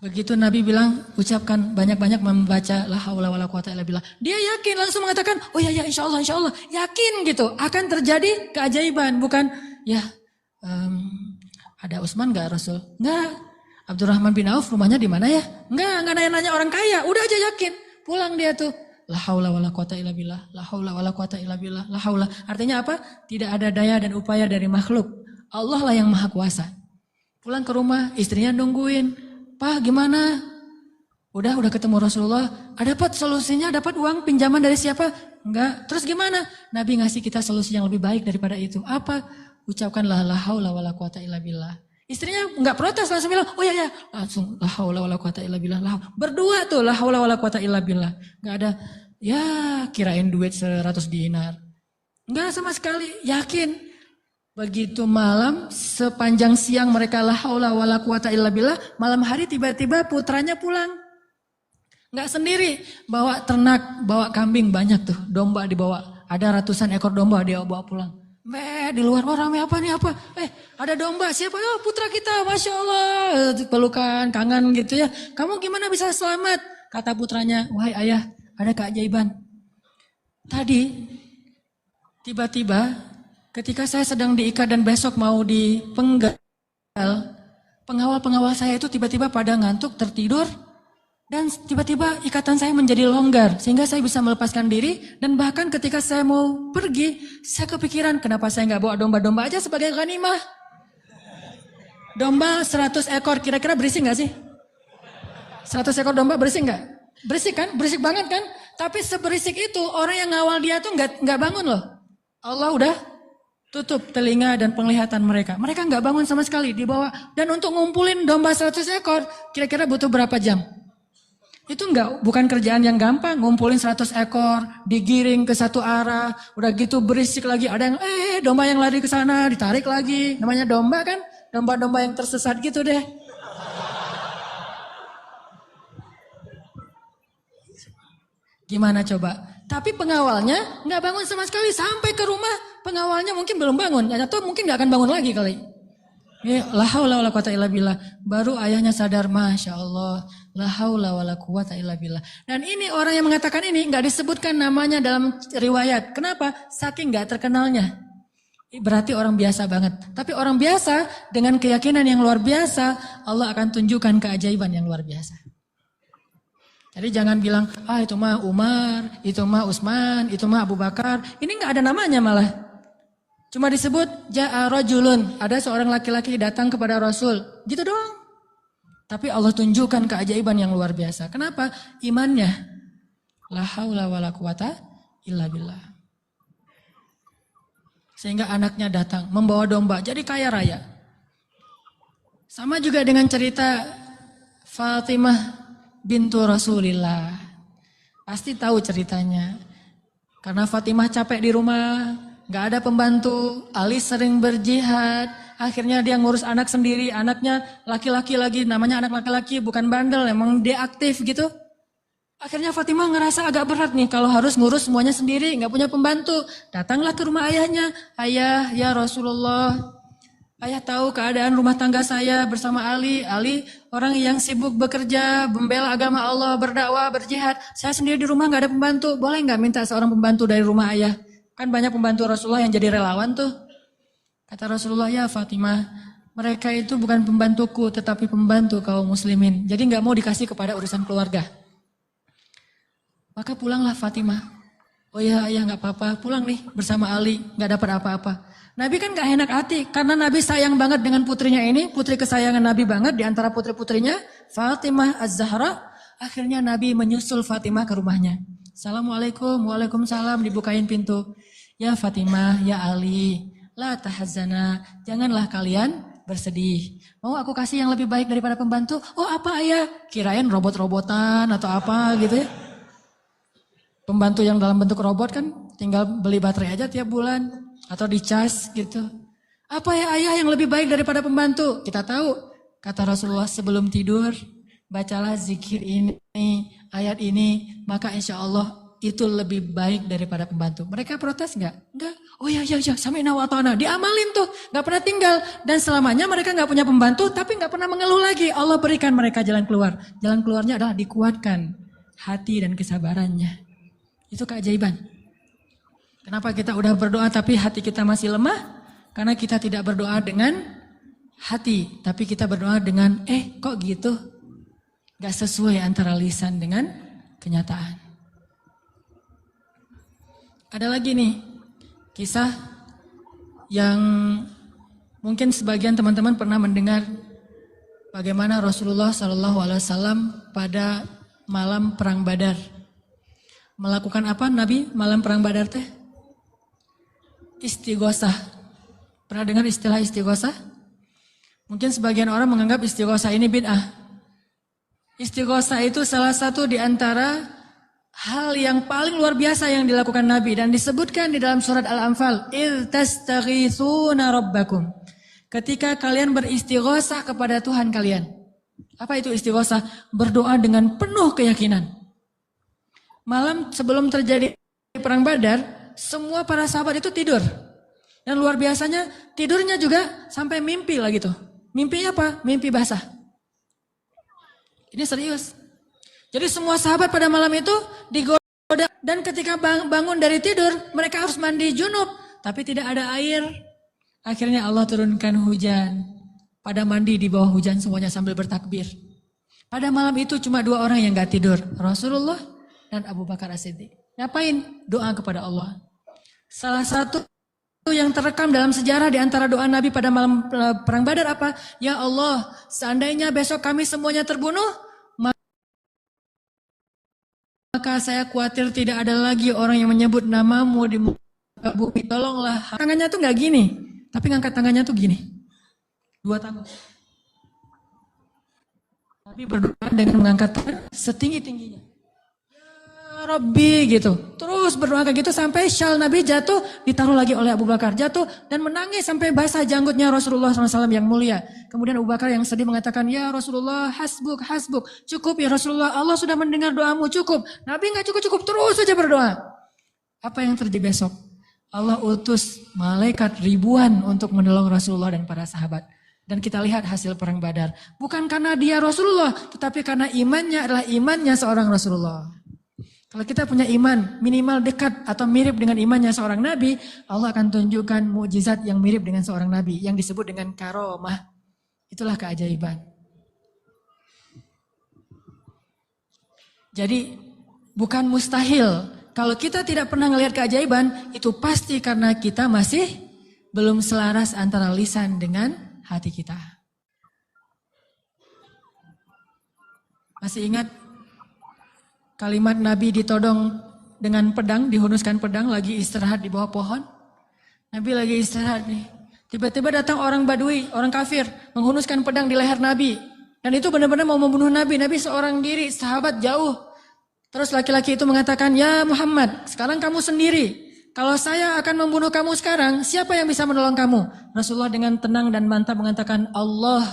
Speaker 1: Begitu Nabi bilang, ucapkan banyak-banyak membaca la haula wala quwata illa billah. Dia yakin langsung mengatakan, oh ya insya Allah. Yakin gitu, akan terjadi keajaiban. Bukan, ya ada Utsman gak Rasul? Enggak. Abdurrahman bin Auf rumahnya di mana ya? Enggak nanya-nanya orang kaya. Udah aja yakin. Pulang dia tuh. La haula wala quwata illa billah. La haula wala quwata illa billah. La haula. Artinya apa? Tidak ada daya dan upaya dari makhluk. Allah lah yang maha kuasa. Pulang ke rumah, istrinya nungguin. Pak gimana? Udah ketemu Rasulullah. Dapat solusinya, dapat uang pinjaman dari siapa? Enggak. Terus gimana? Nabi ngasih kita solusi yang lebih baik daripada itu. Apa? Ucapkanlah la haula wala quwata illa billah. Istrinya enggak protes, langsung bilang, oh ya langsung la haula wala quwata illa billah. Berdua tuh la haula wala quwata illa billah. Enggak ada ya kirain duit 100 dinar. Enggak sama sekali, yakin. Begitu malam, sepanjang siang mereka la haula wala quwata illa billah, malam hari tiba-tiba putranya pulang. Enggak sendiri, bawa ternak, bawa kambing banyak tuh, domba dibawa. Ada ratusan ekor domba dia bawa pulang. Di luar rame apa nih apa? Ada domba, siapa? Oh putra kita, Masya Allah. Pelukan, kangen gitu ya. Kamu gimana bisa selamat? Kata putranya, wahai ayah, ada keajaiban. Tadi, tiba-tiba ketika saya sedang diikat dan besok mau dipenggal, pengawal-pengawal saya itu tiba-tiba pada ngantuk, tertidur. Dan tiba-tiba ikatan saya menjadi longgar sehingga saya bisa melepaskan diri dan bahkan ketika saya mau pergi saya kepikiran kenapa saya nggak bawa domba-domba aja sebagai ghanimah. Domba 100 ekor kira-kira berisik nggak sih? 100 ekor domba berisik nggak? Berisik kan? Berisik banget kan? Tapi seberisik itu orang yang ngawal dia tuh nggak bangun loh. Allah udah tutup telinga dan penglihatan mereka. Mereka nggak bangun sama sekali di bawah. Dan untuk ngumpulin domba 100 ekor, kira-kira butuh berapa jam? Itu bukan kerjaan yang gampang, ngumpulin 100 ekor, digiring ke satu arah, udah gitu berisik lagi, ada yang domba yang lari ke sana, ditarik lagi. Namanya domba kan, domba-domba yang tersesat gitu deh. Gimana coba? Tapi pengawalnya nggak bangun sama sekali sampai ke rumah. Pengawalnya mungkin belum bangun, atau mungkin nggak akan bangun lagi kali. La haula wala quwata illa billah. Baru ayahnya sadar, Masya Allah. La haula wala quwata illa billah. Dan ini orang yang mengatakan ini nggak disebutkan namanya dalam riwayat. Kenapa? Saking nggak terkenalnya. Berarti orang biasa banget. Tapi orang biasa dengan keyakinan yang luar biasa, Allah akan tunjukkan keajaiban yang luar biasa. Jadi jangan bilang, itu mah Umar, itu mah Utsman, itu mah Abu Bakar. Ini nggak ada namanya malah. Cuma disebut ja'a rajulun, ada seorang laki-laki datang kepada Rasul. Gitu doang. Tapi Allah tunjukkan keajaiban yang luar biasa. Kenapa? Imannya. La haula wala quwata illa billah. Sehingga anaknya datang membawa domba, jadi kaya raya. Sama juga dengan cerita Fatimah bintu Rasulillah. Pasti tahu ceritanya. Karena Fatimah capek di rumah, gak ada pembantu, Ali sering berjihad, akhirnya dia ngurus anak sendiri, anaknya laki-laki lagi, namanya anak laki-laki, bukan bandel, emang dia aktif gitu. Akhirnya Fatimah ngerasa agak berat nih kalau harus ngurus semuanya sendiri, gak punya pembantu. Datanglah ke rumah ayahnya, ayah ya Rasulullah, ayah tahu keadaan rumah tangga saya bersama Ali. Ali orang yang sibuk bekerja, membela agama Allah, berdakwah, berjihad. Saya sendiri di rumah gak ada pembantu, boleh gak minta seorang pembantu dari rumah ayah? Kan banyak pembantu Rasulullah yang jadi relawan tuh. Kata Rasulullah, ya Fatimah, mereka itu bukan pembantuku tetapi pembantu kaum muslimin. Jadi gak mau dikasih kepada urusan keluarga. Maka pulanglah Fatimah. Oh ya ayah gak apa-apa, pulang nih bersama Ali, gak dapat apa-apa. Nabi kan gak enak hati, karena Nabi sayang banget dengan putrinya ini, putri kesayangan Nabi banget di antara putri-putrinya, Fatimah Az-Zahra. Akhirnya Nabi menyusul Fatimah ke rumahnya. Assalamualaikum, waalaikumsalam, dibukain pintu. Ya Fatimah, ya Ali, la tahzana, janganlah kalian bersedih. Mau aku kasih yang lebih baik daripada pembantu? Oh apa ayah? Kirain robot-robotan atau apa gitu ya. Pembantu yang dalam bentuk robot kan tinggal beli baterai aja tiap bulan. Atau dicas gitu. Apa ya ayah yang lebih baik daripada pembantu? Kita tahu, kata Rasulullah sebelum tidur, bacalah zikir ini, ayat ini, maka insya Allah itu lebih baik daripada pembantu. Mereka protes nggak? Enggak. Oh ya, sami'na wa ata'na. Diamalin tuh, nggak pernah tinggal. Dan selamanya mereka nggak punya pembantu, tapi nggak pernah mengeluh lagi. Allah berikan mereka jalan keluar. Jalan keluarnya adalah dikuatkan hati dan kesabarannya. Itu keajaiban. Kenapa kita udah berdoa tapi hati kita masih lemah? Karena kita tidak berdoa dengan hati, tapi kita berdoa dengan kok gitu? Gak sesuai antara lisan dengan kenyataan. Ada lagi nih kisah yang mungkin sebagian teman-teman pernah mendengar bagaimana Rasulullah SAW pada malam perang Badar. Melakukan apa Nabi malam perang Badar teh? Istighosah. Pernah dengar istilah istighosah? Mungkin sebagian orang menganggap istighosah ini bid'ah. Istighosah itu salah satu di antara hal yang paling luar biasa yang dilakukan Nabi. Dan disebutkan di dalam surat Al-Anfal. إِذْ تَسْتَغِيثُونَ رَبَّكُمْ. Ketika kalian beristighosah kepada Tuhan kalian. Apa itu istighosah? Berdoa dengan penuh keyakinan. Malam sebelum terjadi perang Badar, semua para sahabat itu tidur. Dan luar biasanya tidurnya juga sampai mimpi lah gitu. Mimpinya apa? Mimpi basah. Ini serius. Jadi semua sahabat pada malam itu digoda. Dan ketika bangun dari tidur, mereka harus mandi junub. Tapi tidak ada air. Akhirnya Allah turunkan hujan. Pada mandi di bawah hujan semuanya sambil bertakbir. Pada malam itu cuma 2 orang yang gak tidur. Rasulullah dan Abu Bakar As-Siddiq. Ngapain? Doa kepada Allah. Salah satu yang terekam dalam sejarah di antara doa Nabi pada malam perang Badar apa? Ya Allah, seandainya besok kami semuanya terbunuh, maka saya khawatir tidak ada lagi orang yang menyebut namamu di muka Bumi tolonglah. Tangannya tuh nggak gini, tapi ngangkat tangannya tuh gini. Dua tangan. Tapi berdoa dengan mengangkat tangan setinggi-tingginya. Ya Rabbi gitu. Terus berdoa kayak gitu sampai syal Nabi jatuh, ditaruh lagi oleh Abu Bakar. Jatuh dan menangis sampai basah janggutnya Rasulullah SAW yang mulia. Kemudian Abu Bakar yang sedih mengatakan, ya Rasulullah hasbuk, hasbuk. Cukup ya Rasulullah, Allah sudah mendengar doamu, cukup. Nabi nggak cukup-cukup, terus saja berdoa. Apa yang terjadi besok? Allah utus malaikat ribuan untuk menolong Rasulullah dan para sahabat. Dan kita lihat hasil perang Badar. Bukan karena dia Rasulullah, tetapi karena imannya adalah imannya seorang Rasulullah. Kalau kita punya iman minimal dekat atau mirip dengan imannya seorang nabi, Allah akan tunjukkan mukjizat yang mirip dengan seorang nabi yang disebut dengan karomah. Itulah keajaiban. Jadi bukan mustahil. Kalau kita tidak pernah melihat keajaiban, itu pasti karena kita masih belum selaras antara lisan dengan hati kita. Masih ingat kalimat Nabi ditodong dengan pedang, dihunuskan pedang, lagi istirahat di bawah pohon. Nabi lagi istirahat nih. Tiba-tiba datang orang Badui, orang kafir, menghunuskan pedang di leher Nabi. Dan itu benar-benar mau membunuh Nabi. Nabi seorang diri, sahabat jauh. Terus laki-laki itu mengatakan, ya Muhammad, sekarang kamu sendiri. Kalau saya akan membunuh kamu sekarang, siapa yang bisa menolong kamu? Rasulullah dengan tenang dan mantap mengatakan, Allah.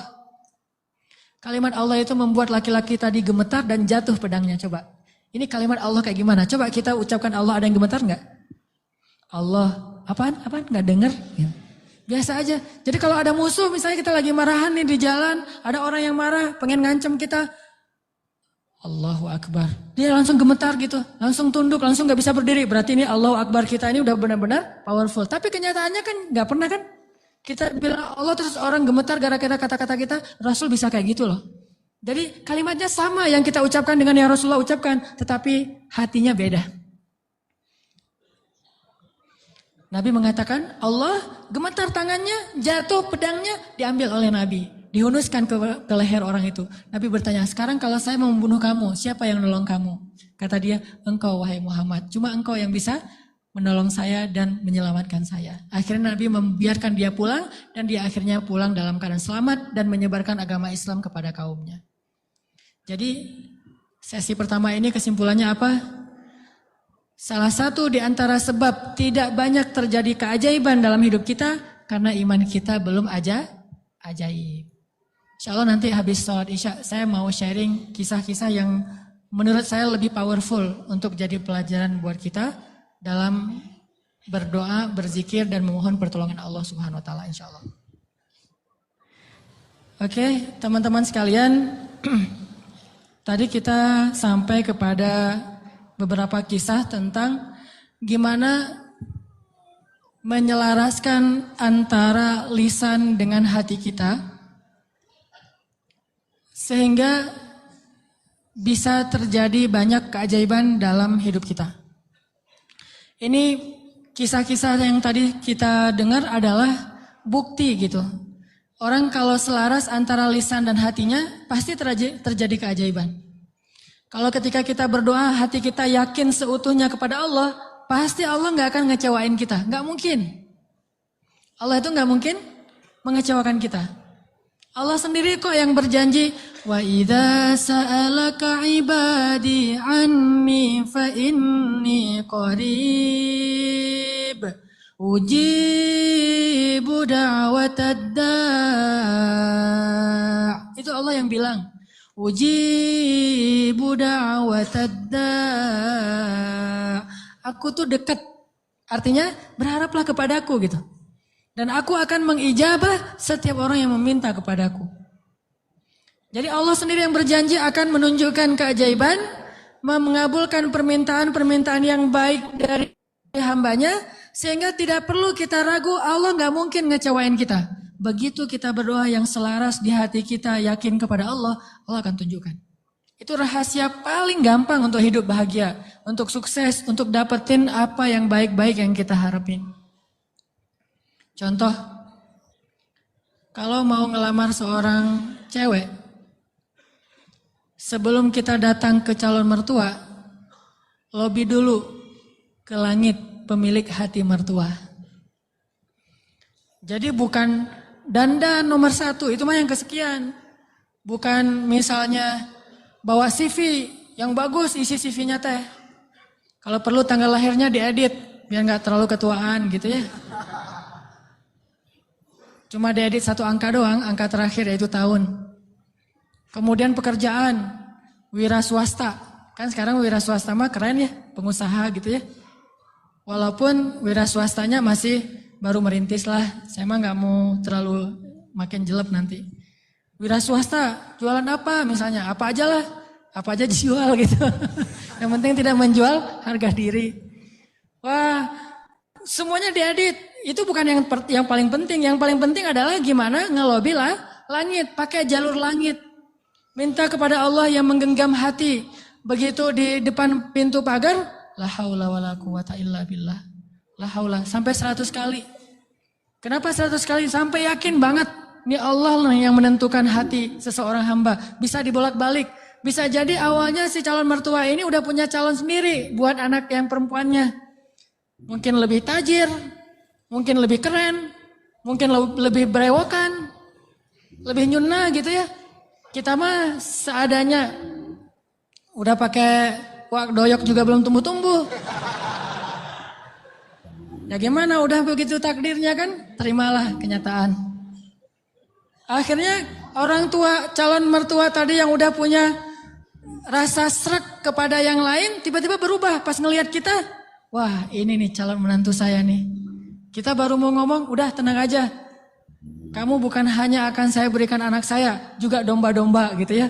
Speaker 1: Kalimat Allah itu membuat laki-laki tadi gemetar dan jatuh pedangnya. Coba. Ini kalimat Allah kayak gimana? Coba kita ucapkan Allah, ada yang gemetar enggak? Allah. Apaan? Enggak dengar? Ya. Biasa aja. Jadi kalau ada musuh, misalnya kita lagi marahan nih di jalan, ada orang yang marah, pengen ngancam kita. Allahu Akbar. Dia langsung gemetar gitu, langsung tunduk, langsung gak bisa berdiri. Berarti ini Allahu Akbar kita ini udah benar-benar powerful. Tapi kenyataannya kan gak pernah kan. Kita bilang Allah terus orang gemetar gara-gara kata-kata kita. Rasul bisa kayak gitu loh. Jadi kalimatnya sama yang kita ucapkan dengan yang Rasulullah ucapkan. Tetapi hatinya beda. Nabi mengatakan Allah gemetar tangannya, jatuh pedangnya diambil oleh Nabi. Dihunuskan ke leher orang itu. Nabi bertanya, sekarang kalau saya mau membunuh kamu, siapa yang menolong kamu? Kata dia, engkau wahai Muhammad. Cuma engkau yang bisa menolong saya dan menyelamatkan saya. Akhirnya Nabi membiarkan dia pulang dan dia akhirnya pulang dalam keadaan selamat dan menyebarkan agama Islam kepada kaumnya. Jadi sesi pertama ini kesimpulannya apa? Salah satu di antara sebab tidak banyak terjadi keajaiban dalam hidup kita karena iman kita belum ajaib. Insya Allah nanti habis sholat isya saya mau sharing kisah-kisah yang menurut saya lebih powerful untuk jadi pelajaran buat kita dalam berdoa, berzikir dan memohon pertolongan Allah Subhanahu wa taala insya Allah. Oke, teman-teman sekalian, tadi kita sampai kepada beberapa kisah tentang gimana menyelaraskan antara lisan dengan hati kita sehingga bisa terjadi banyak keajaiban dalam hidup kita. Ini kisah-kisah yang tadi kita dengar adalah bukti gitu. Orang kalau selaras antara lisan dan hatinya pasti terjadi keajaiban. Kalau ketika kita berdoa hati kita yakin seutuhnya kepada Allah, pasti Allah gak akan ngecewain kita. Gak mungkin. Allah itu gak mungkin mengecewakan kita. Allah sendiri kok yang berjanji, wa idza sa'alaka ibadi anni fa inni qarib ujibu da'watad da'. Itu Allah yang bilang, ujibu da'watad da'. Aku tuh dekat. Artinya berharaplah kepadaku gitu. Dan aku akan mengijabah setiap orang yang meminta kepadaku. Jadi Allah sendiri yang berjanji akan menunjukkan keajaiban, mengabulkan permintaan-permintaan yang baik dari hambanya, sehingga tidak perlu kita ragu Allah gak mungkin ngecewain kita. Begitu kita berdoa yang selaras di hati kita yakin kepada Allah, Allah akan tunjukkan. Itu rahasia paling gampang untuk hidup bahagia, untuk sukses, untuk dapetin apa yang baik-baik yang kita harapin. Contoh, kalau mau ngelamar seorang cewek, sebelum kita datang ke calon mertua, lobby dulu ke langit, pemilik hati mertua. Jadi bukan dandan nomor 1, itu mah yang kesekian. Bukan misalnya bawa CV yang bagus, isi CV-nya teh. Kalau perlu tanggal lahirnya diedit, biar nggak terlalu ketuaan gitu ya. Cuma diedit 1 angka doang, angka terakhir yaitu tahun. Kemudian pekerjaan, wira swasta. Kan sekarang wira swasta mah keren ya, pengusaha gitu ya. Walaupun wira swastanya masih baru merintis lah. Saya mah nggak mau terlalu makin jelek nanti. Wira swasta, jualan apa misalnya? Apa aja lah, apa aja dijual gitu. Yang penting tidak menjual harga diri. Wah, semuanya diedit. Itu bukan yang paling penting. Yang paling penting adalah gimana ngelobi lah langit, pakai jalur langit. Minta kepada Allah yang menggenggam hati. Begitu di depan pintu pagar, la haula wala quwata illa billah. La haula sampai 100 kali. Kenapa 100 kali? Sampai yakin banget ini Allah yang menentukan hati seseorang hamba. Bisa dibolak-balik. Bisa jadi awalnya si calon mertua ini udah punya calon sendiri buat anak yang perempuannya. Mungkin lebih tajir, mungkin lebih keren, mungkin lebih berewokan, lebih nyuna gitu ya. Kita mah seadanya udah pakai wak doyok juga belum tumbuh-tumbuh. Ya gimana, udah begitu takdirnya kan, terimalah kenyataan. Akhirnya orang tua, calon mertua tadi yang udah punya rasa srek kepada yang lain, tiba-tiba berubah pas ngelihat kita. Wah, ini nih calon menantu saya nih. Kita baru mau ngomong, udah tenang aja. Kamu bukan hanya akan saya berikan anak saya, juga domba-domba gitu ya.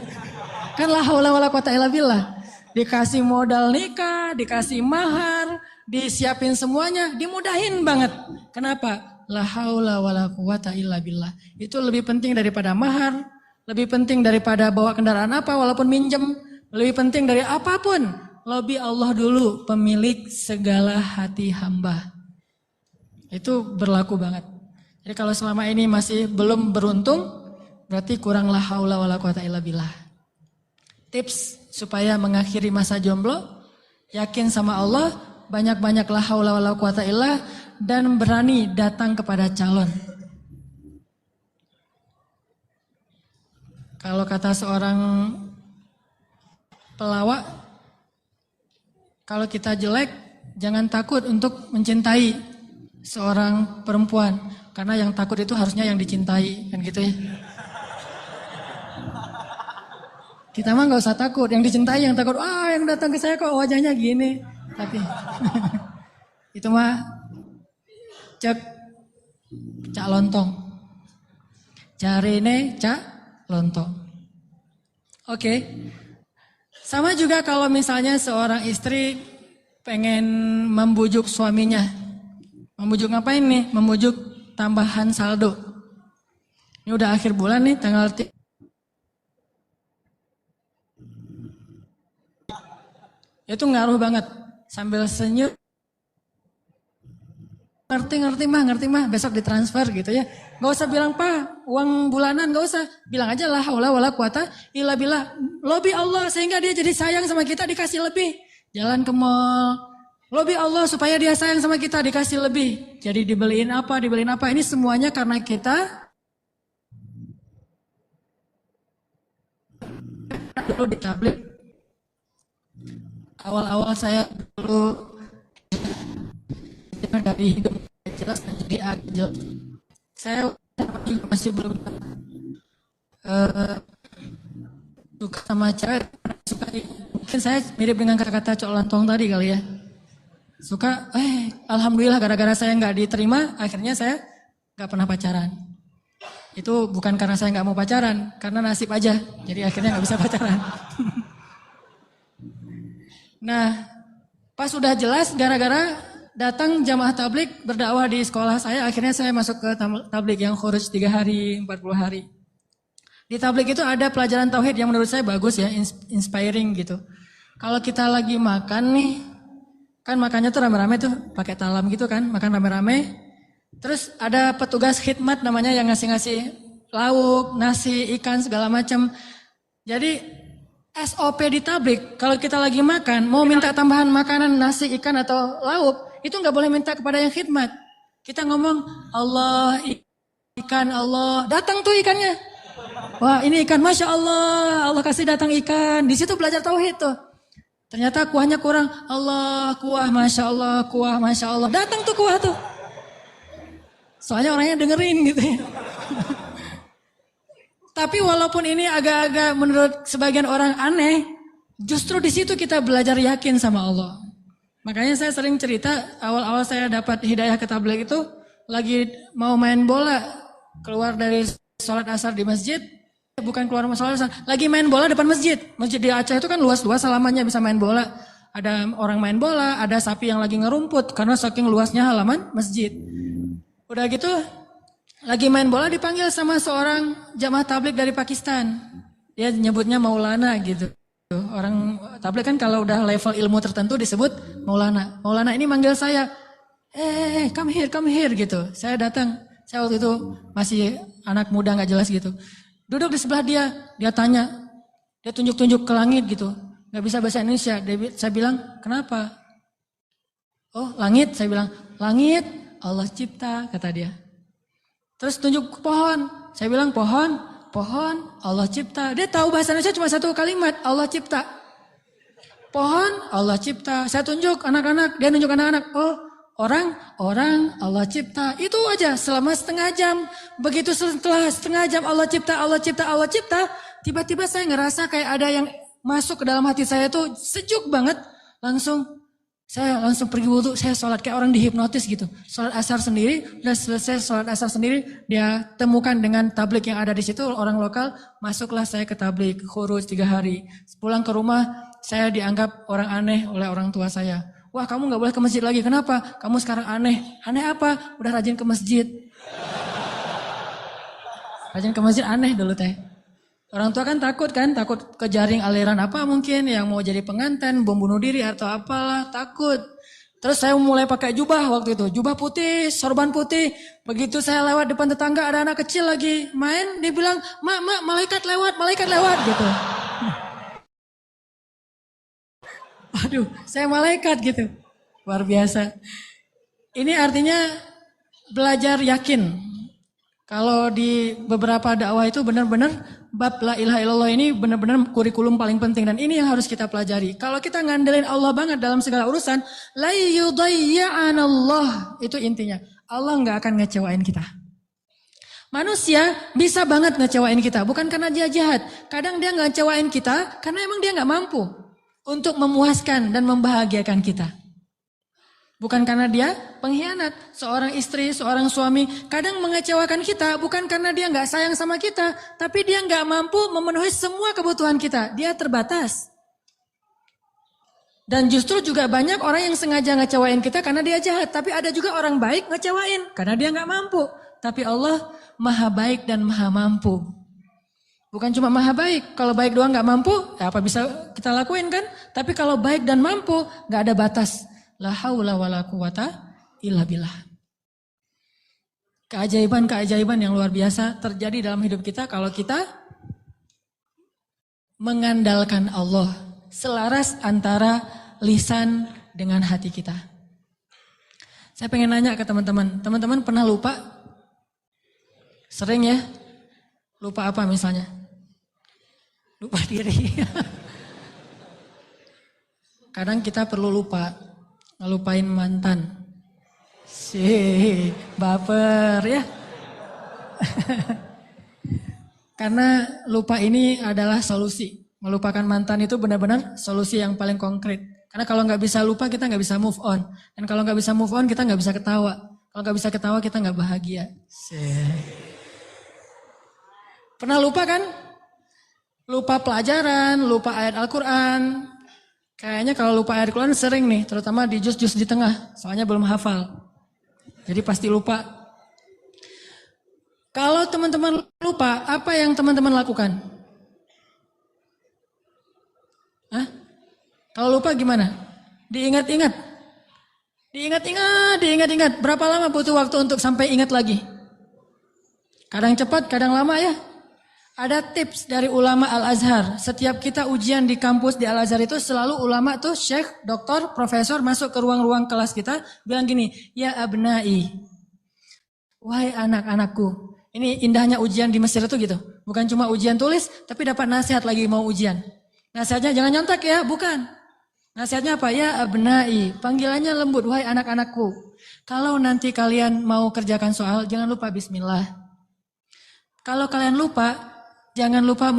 Speaker 1: Kan la haula wala quwata illa billah. Dikasih modal nikah, dikasih mahar, disiapin semuanya, dimudahin banget. Kenapa? La haula wala quwata illa billah. Itu lebih penting daripada mahar, lebih penting daripada bawa kendaraan apa walaupun minjem, lebih penting dari apapun. Lebih Allah dulu, pemilik segala hati hamba. Itu berlaku banget. Jadi kalau selama ini masih belum beruntung, berarti kurang la haula wala quwata illa billah. Tips supaya mengakhiri masa jomblo, yakin sama Allah, banyak-banyak la haula wala quwata illah, dan berani datang kepada calon. Kalau kata seorang pelawak, kalau kita jelek, jangan takut untuk mencintai seorang perempuan. Karena yang takut itu harusnya yang dicintai, kan gitu ya. Kita mah nggak usah takut, yang dicintai yang takut. Yang datang ke saya kok wajahnya gini. Tapi itu mah cek cak lontong. Jarine cak lontong. Oke. Sama juga kalau misalnya seorang istri pengen membujuk suaminya. Membujuk ngapain nih? Membujuk tambahan saldo. Ini udah akhir bulan nih, tanggal itu ngaruh banget. Sambil senyum, ngerti mah, besok ditransfer gitu ya. Gak usah bilang, Pak, uang bulanan gak usah. Bilang aja la haula wala quwata illa billah. Lobby Allah sehingga dia jadi sayang sama kita, dikasih lebih. Jalan ke mall, lobby Allah supaya dia sayang sama kita, dikasih lebih. Jadi dibeliin apa. Ini semuanya karena kita dulu ditablik. Awal-awal saya dulu dari hidup jelas jadi agil. Saya juga masih belum suka sama cewek. Mungkin saya mirip dengan kata-kata Cok Lantong tadi kali ya. Suka, alhamdulillah gara-gara saya nggak diterima, akhirnya saya nggak pernah pacaran. Itu bukan karena saya nggak mau pacaran, karena nasib aja. Jadi akhirnya nggak bisa pacaran. Nah, pas sudah jelas gara-gara datang jamaah tablik berdakwah di sekolah saya, akhirnya saya masuk ke tablik yang khuruj 3 hari, 40 hari. Di tablik itu ada pelajaran tauhid yang menurut saya bagus ya, inspiring gitu. Kalau kita lagi makan nih, kan makannya tuh rame-rame tuh, pakai talam gitu kan, makan rame-rame. Terus ada petugas khidmat namanya yang ngasih-ngasih lauk, nasi, ikan segala macam. Jadi SOP di tablik, kalau kita lagi makan, mau minta tambahan makanan, nasi, ikan atau lauk, itu nggak boleh minta kepada yang khidmat. Kita ngomong Allah, ikan Allah, datang tuh ikannya. Wah ini ikan, Masya Allah, Allah kasih datang ikan. Di situ belajar tauhid tuh. Ternyata kuahnya kurang, Allah kuah, Masya Allah, kuah, Masya Allah. Datang tuh kuah tuh. Soalnya orangnya dengerin gitu ya. Tapi walaupun ini agak-agak menurut sebagian orang aneh, justru di situ kita belajar yakin sama Allah. Makanya saya sering cerita, awal-awal saya dapat hidayah ke tabligh itu, lagi mau main bola, keluar dari sholat asar di masjid, bukan keluar sholat asar, lagi main bola depan masjid. Masjid di Aceh itu kan luas-luas, halamannya bisa main bola. Ada orang main bola, ada sapi yang lagi ngerumput, karena saking luasnya halaman masjid. Udah gitu, lagi main bola dipanggil sama seorang jamaah tabligh dari Pakistan. Dia nyebutnya Maulana gitu. Orang tabligh kan kalau udah level ilmu tertentu disebut Maulana. Maulana ini manggil saya, come here gitu. Saya datang, saya waktu itu masih anak muda gak jelas gitu. Duduk di sebelah dia tanya, dia tunjuk-tunjuk ke langit gitu. Gak bisa bahasa Indonesia, saya bilang, kenapa? Oh langit, saya bilang, langit Allah cipta, kata dia. Terus tunjuk ke pohon. Saya bilang pohon Allah cipta. Dia tahu bahasa Indonesia cuma satu kalimat, Allah cipta. Pohon Allah cipta. Saya tunjuk anak-anak, dia nunjuk anak-anak. Oh, orang Allah cipta. Itu aja selama setengah jam. Begitu setelah setengah jam Allah cipta. Tiba-tiba saya ngerasa kayak ada yang masuk ke dalam hati saya itu sejuk banget. Saya langsung pergi wudhu, saya sholat kayak orang dihipnotis gitu. Sholat asar sendiri, udah selesai sholat asar sendiri, dia temukan dengan tabligh yang ada di situ, orang lokal, masuklah saya ke tabligh, khuruj 3 hari. Pulang ke rumah, saya dianggap orang aneh oleh orang tua saya. Wah kamu gak boleh ke masjid lagi, kenapa? Kamu sekarang aneh. Aneh apa? Udah rajin ke masjid. Rajin ke masjid aneh dulu teh. Orang tua kan takut ke jaring aliran apa mungkin yang mau jadi pengantin, bom bunuh diri atau apalah, takut. Terus saya mulai pakai jubah waktu itu, jubah putih, sorban putih. Begitu saya lewat depan tetangga ada anak kecil lagi main, dia bilang, "Mak, malaikat lewat," gitu. Aduh, saya malaikat gitu. Luar biasa. Ini artinya belajar yakin. Kalau di beberapa dakwah itu benar-benar bab la ilaha illallah ini benar-benar kurikulum paling penting dan ini yang harus kita pelajari. Kalau kita ngandelin Allah banget dalam segala urusan, la yudayya'anallah, itu intinya. Allah nggak akan ngecewain kita. Manusia bisa banget ngecewain kita, bukan karena dia jahat. Kadang dia nggak ngecewain kita karena emang dia nggak mampu untuk memuaskan dan membahagiakan kita. Bukan karena dia pengkhianat. Seorang istri, seorang suami kadang mengecewakan kita bukan karena dia nggak sayang sama kita, tapi dia nggak mampu memenuhi semua kebutuhan kita. Dia terbatas. Dan justru juga banyak orang yang sengaja ngecewain kita karena dia jahat, tapi ada juga orang baik ngecewain karena dia nggak mampu. Tapi Allah maha baik dan maha mampu. Bukan cuma maha baik, kalau baik doang nggak mampu, ya apa bisa kita lakuin kan? Tapi kalau baik dan mampu, nggak ada batas. La haula wala quwata illa billah. Keajaiban-keajaiban yang luar biasa terjadi dalam hidup kita kalau kita mengandalkan Allah, selaras antara lisan dengan hati kita. Saya pengen nanya ke teman-teman, teman-teman pernah lupa? Sering ya? Lupa apa misalnya? Lupa diri. Kadang kita perlu lupa. Ngelupain mantan. Baper ya. Karena lupa ini adalah solusi. Melupakan mantan itu benar-benar solusi yang paling konkret. Karena kalau nggak bisa lupa kita nggak bisa move on. Dan kalau nggak bisa move on kita nggak bisa ketawa. Kalau nggak bisa ketawa kita nggak bahagia. Pernah lupa kan? Lupa pelajaran, lupa ayat Al-Quran. Kayaknya kalau lupa ayat Al-Quran sering nih, terutama di juz-juz di tengah, soalnya belum hafal. Jadi pasti lupa. Kalau teman-teman lupa, apa yang teman-teman lakukan? Hah? Kalau lupa gimana? Diingat-ingat. Diingat-ingat. Berapa lama butuh waktu untuk sampai ingat lagi? Kadang cepat, kadang lama ya. Ada tips dari ulama Al-Azhar. Setiap kita ujian di kampus di Al-Azhar itu selalu ulama tuh syekh, doktor, profesor masuk ke ruang-ruang kelas kita bilang gini, ya abnai, wahai anak-anakku. Ini indahnya ujian di Mesir itu gitu. Bukan cuma ujian tulis, tapi dapat nasihat lagi mau ujian. Nasihatnya jangan nyontek ya, bukan. Nasihatnya apa? Ya abnai, panggilannya lembut, wahai anak-anakku. Kalau nanti kalian mau kerjakan soal, jangan lupa bismillah. Kalau kalian lupa, jangan lupa.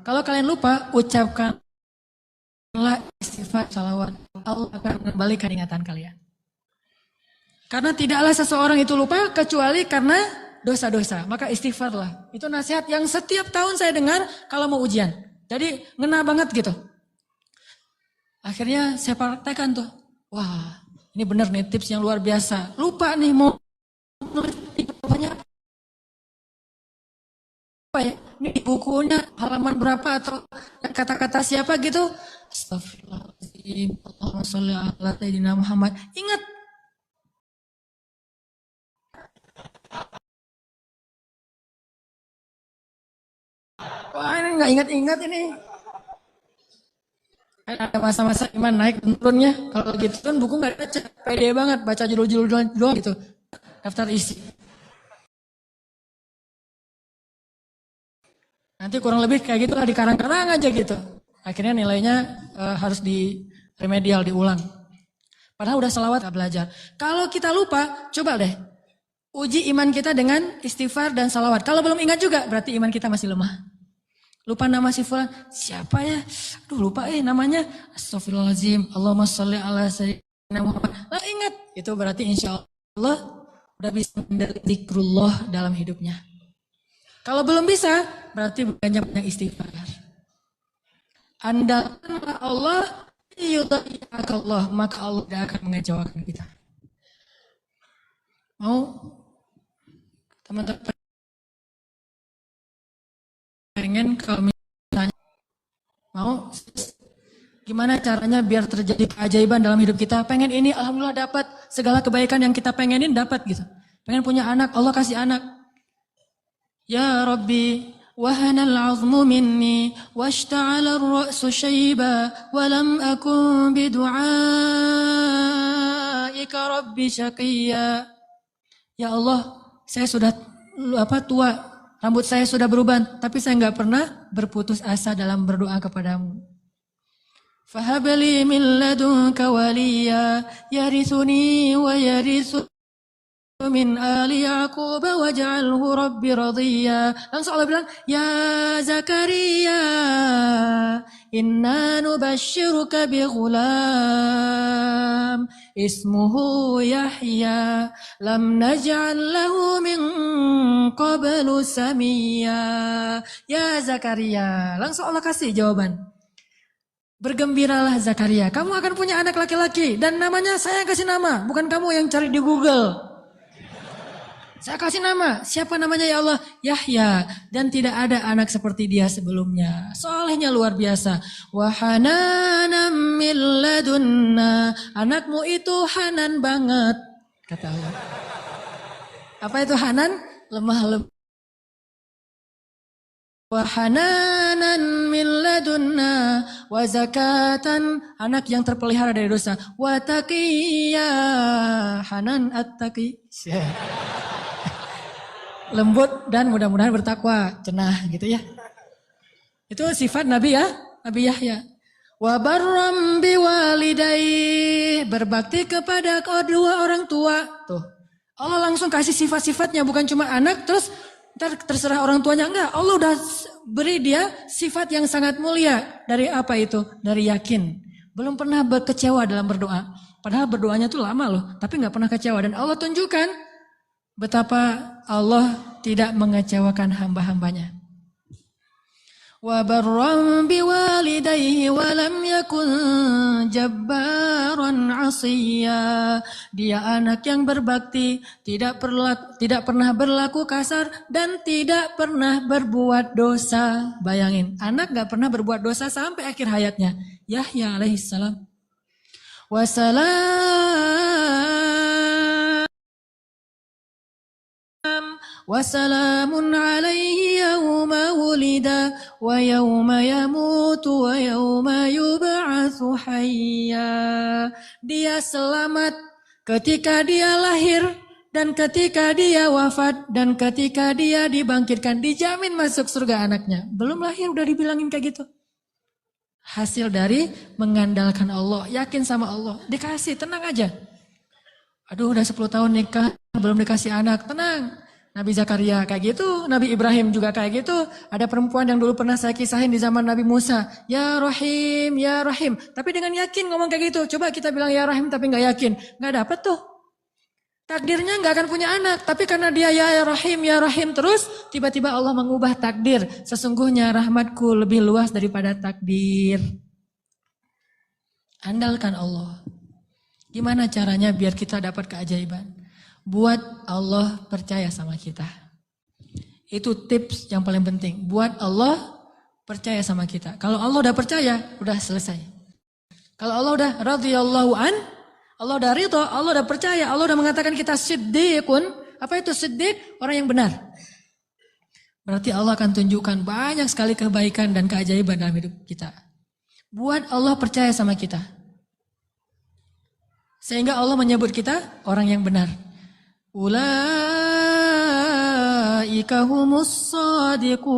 Speaker 1: Kalau kalian lupa, ucapkanlah istighfar, salawat. Allah akan mengembalikan ingatan kalian. Karena tidaklah seseorang itu lupa kecuali karena dosa-dosa. Maka istighfarlah. Itu nasihat yang setiap tahun saya dengar kalau mau ujian. Jadi ngena banget gitu. Akhirnya saya praktekkan tuh. Wah, ini benar nih tips yang luar biasa. Lupa nih mau nulis banyak. Apa ya? Ini di bukunya halaman berapa atau kata-kata siapa gitu. Astagfirullahaladzim. Allahumma sholli ala sayyidina Muhammad. Ingat. Wah ini gak ingat-ingat ini. Ada masa-masa iman naik dan turunnya. Kalau gitu kan buku gak baca. Pede banget baca judul-judul doang gitu. Daftar isi. Nanti kurang lebih kayak gitulah di karang-karang aja gitu. Akhirnya nilainya harus di remedial, diulang. Padahal udah selawat gak belajar. Kalau kita lupa, coba deh. Uji iman kita dengan istighfar dan salawat. Kalau belum ingat juga, berarti iman kita masih lemah. Lupa nama si fulan, siapa ya? Aduh lupa namanya. Astagfirullahaladzim, Allahumma sholli ala sayyidina Muhammad. Lah ingat, itu berarti insya Allah udah bisa mendapat zikrullah dalam hidupnya. Kalau belum bisa, berarti banyak istighfar. Andalkanlah Allah, yudhai'akallah, maka Allah tidak akan mengecewakan kita. Mau teman-teman pengen kalau misalnya mau gimana caranya biar terjadi keajaiban dalam hidup kita? Pengen ini, alhamdulillah dapat segala kebaikan yang kita pengenin dapat gitu. Pengen punya anak, Allah kasih anak. Ya Rabbi, wahanal azmu minni, washta'ala ar-ra'su shayba, walam akun bidu'aika Rabbi syaqiyya. Ya Allah, saya sudah tua, rambut saya sudah beruban, tapi saya nggak pernah berputus asa dalam berdoa kepadamu. Fahabli min ladunka waliya, yarithuni wa yarithu min ali Yaqub waj'alhu rabbi radhiya. Langsung Allah bilang, ya Zakaria, inna nubashshiruka bi ghulam ismuhu Yahya lam naj'al lahu min qablu samiyya. Ya Zakaria, langsung Allah kasih jawaban. Bergembiralah Zakaria, kamu akan punya anak laki-laki dan namanya saya kasih nama, bukan kamu yang cari di Google. Saya kasih nama, siapa namanya ya Allah? Yahya, dan tidak ada anak seperti dia sebelumnya. Solehnya luar biasa. Wa hananan min ladunna, anakmu itu hanan banget, kata Allah. Apa itu hanan? Lemah lembut. Wa hananan min ladunna wa zakatan, anak yang terpelihara dari dosa. Wa taqiyya, hanan at-taqi. Lembut dan mudah-mudahan bertakwa, cenah gitu ya. Itu sifat Nabi ya, Nabi Yahya. Wa barram biwalidayhi, berbakti kepada kedua orang tua. Tuh. Allah langsung kasih sifat-sifatnya, bukan cuma anak terus ntar terserah orang tuanya, enggak. Allah udah beri dia sifat yang sangat mulia. Dari apa itu? Dari yakin. Belum pernah kecewa dalam berdoa. Padahal berdoanya tuh lama loh, tapi enggak pernah kecewa. Dan Allah tunjukkan betapa Allah tidak mengecewakan hamba-hambanya. Wa barram biwalidayhi wa lam yakun jabbaran 'asiyya. Dia anak yang berbakti, tidak pernah berlaku kasar dan tidak pernah berbuat dosa. Bayangin, anak enggak pernah berbuat dosa sampai akhir hayatnya. Yahya alaihissalam. Wassalam وسلام عليه يوم ولد ويوم يموت ويوم يبعث حيا. Dia selamat ketika dia lahir dan ketika dia wafat dan ketika dia dibangkitkan, dijamin masuk surga anaknya. Belum lahir udah dibilangin kayak gitu. Hasil dari mengandalkan Allah, yakin sama Allah, dikasih, tenang aja. Aduh udah 10 tahun nikah, belum dikasih anak, tenang. Nabi Zakaria kayak gitu, Nabi Ibrahim juga kayak gitu. Ada perempuan yang dulu pernah saya kisahin di zaman Nabi Musa. Ya Rahim, ya Rahim. Tapi dengan yakin ngomong kayak gitu. Coba kita bilang ya Rahim tapi gak yakin. Gak dapet tuh. Takdirnya gak akan punya anak. Tapi karena dia ya Rahim terus. Tiba-tiba Allah mengubah takdir. Sesungguhnya rahmatku lebih luas daripada takdir. Andalkan Allah. Gimana caranya biar kita dapat keajaiban? Buat Allah percaya sama kita. Itu tips yang paling penting. Buat Allah percaya sama kita. Kalau Allah udah percaya, udah selesai. Kalau Allah udah radhiyallahu an, Allah udah ridho, Allah udah percaya, Allah udah mengatakan kita siddiqun. Apa itu siddiq? Orang yang benar. Berarti Allah akan tunjukkan banyak sekali kebaikan dan keajaiban dalam hidup kita. Buat Allah percaya sama kita. Sehingga Allah menyebut kita orang yang benar. Ulaika humus shadiqun.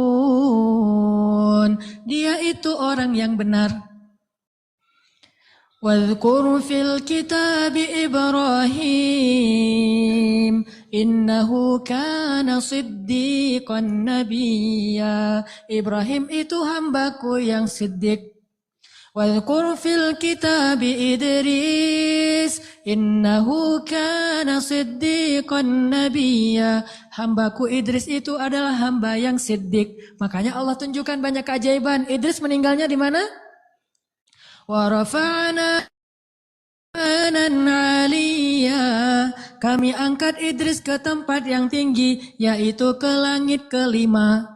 Speaker 1: Dia itu orang yang benar. Wadhkur fil kitabi Ibrahim innahu kana siddiqan nabiyya. Ibrahim itu hambaku yang siddiq. Wadhkur fil kitabi Idris innahu kana siddiqan nabiyya. Hambaku Idris itu adalah hamba yang siddiq. Makanya Allah tunjukkan banyak keajaiban. Idris meninggalnya di mana? Wa rafa'na makanan 'aliyya. Kami angkat Idris ke tempat yang tinggi, yaitu ke langit kelima.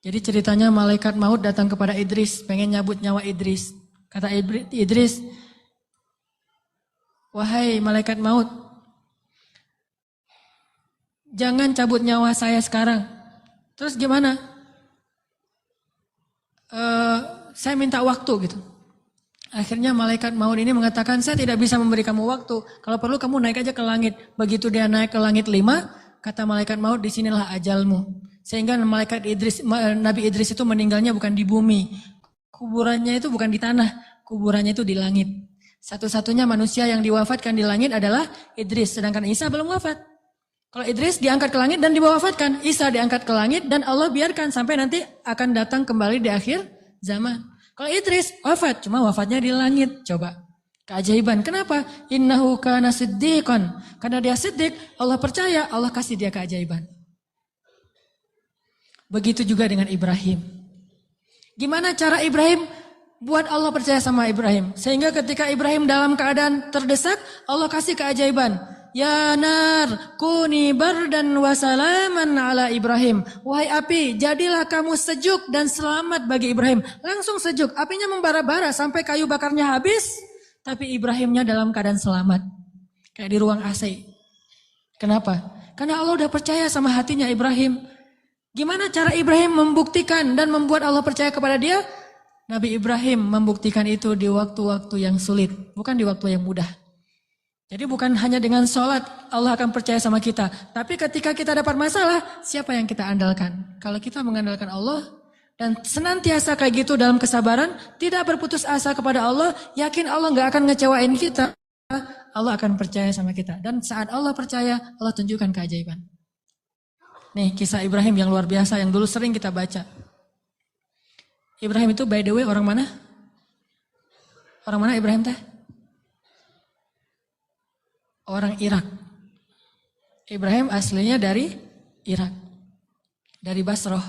Speaker 1: Jadi ceritanya malaikat maut datang kepada Idris, pengen nyabut nyawa Idris. Kata Idris, wahai malaikat maut, jangan cabut nyawa saya sekarang. Terus gimana? Saya minta waktu gitu. Akhirnya malaikat maut ini mengatakan, saya tidak bisa memberi kamu waktu. Kalau perlu kamu naik aja ke langit. Begitu dia naik ke langit 5, kata malaikat maut, disinilah ajalmu. Sehingga Nabi Idris itu meninggalnya bukan di bumi. Kuburannya itu bukan di tanah, kuburannya itu di langit. Satu-satunya manusia yang diwafatkan di langit adalah Idris, sedangkan Isa belum wafat. Kalau Idris diangkat ke langit dan diwafatkan, Isa diangkat ke langit dan Allah biarkan sampai nanti akan datang kembali di akhir zaman. Kalau Idris wafat, cuma wafatnya di langit. Coba, keajaiban. Kenapa? Innahu kana siddiqan. Karena dia siddiq, Allah percaya, Allah kasih dia keajaiban. Begitu juga dengan Ibrahim. Gimana cara Ibrahim buat Allah percaya sama Ibrahim? Sehingga ketika Ibrahim dalam keadaan terdesak, Allah kasih keajaiban. Ya nar, kuni bardan wa salaman ala Ibrahim. Wahai api, jadilah kamu sejuk dan selamat bagi Ibrahim. Langsung sejuk, apinya membara-bara sampai kayu bakarnya habis. Tapi Ibrahimnya dalam keadaan selamat. Kayak di ruang AC. Kenapa? Karena Allah udah percaya sama hatinya Ibrahim. Gimana cara Ibrahim membuktikan dan membuat Allah percaya kepada dia? Nabi Ibrahim membuktikan itu di waktu-waktu yang sulit, bukan di waktu yang mudah. Jadi bukan hanya dengan sholat Allah akan percaya sama kita. Tapi ketika kita dapat masalah, siapa yang kita andalkan? Kalau kita mengandalkan Allah dan senantiasa kayak gitu dalam kesabaran, tidak berputus asa kepada Allah, yakin Allah gak akan ngecewain kita, Allah akan percaya sama kita. Dan saat Allah percaya, Allah tunjukkan keajaiban. Nih kisah Ibrahim yang luar biasa yang dulu sering kita baca. Ibrahim itu by the way orang mana? Orang mana Ibrahim teh? Orang Irak. Ibrahim aslinya dari Irak. Dari Basroh.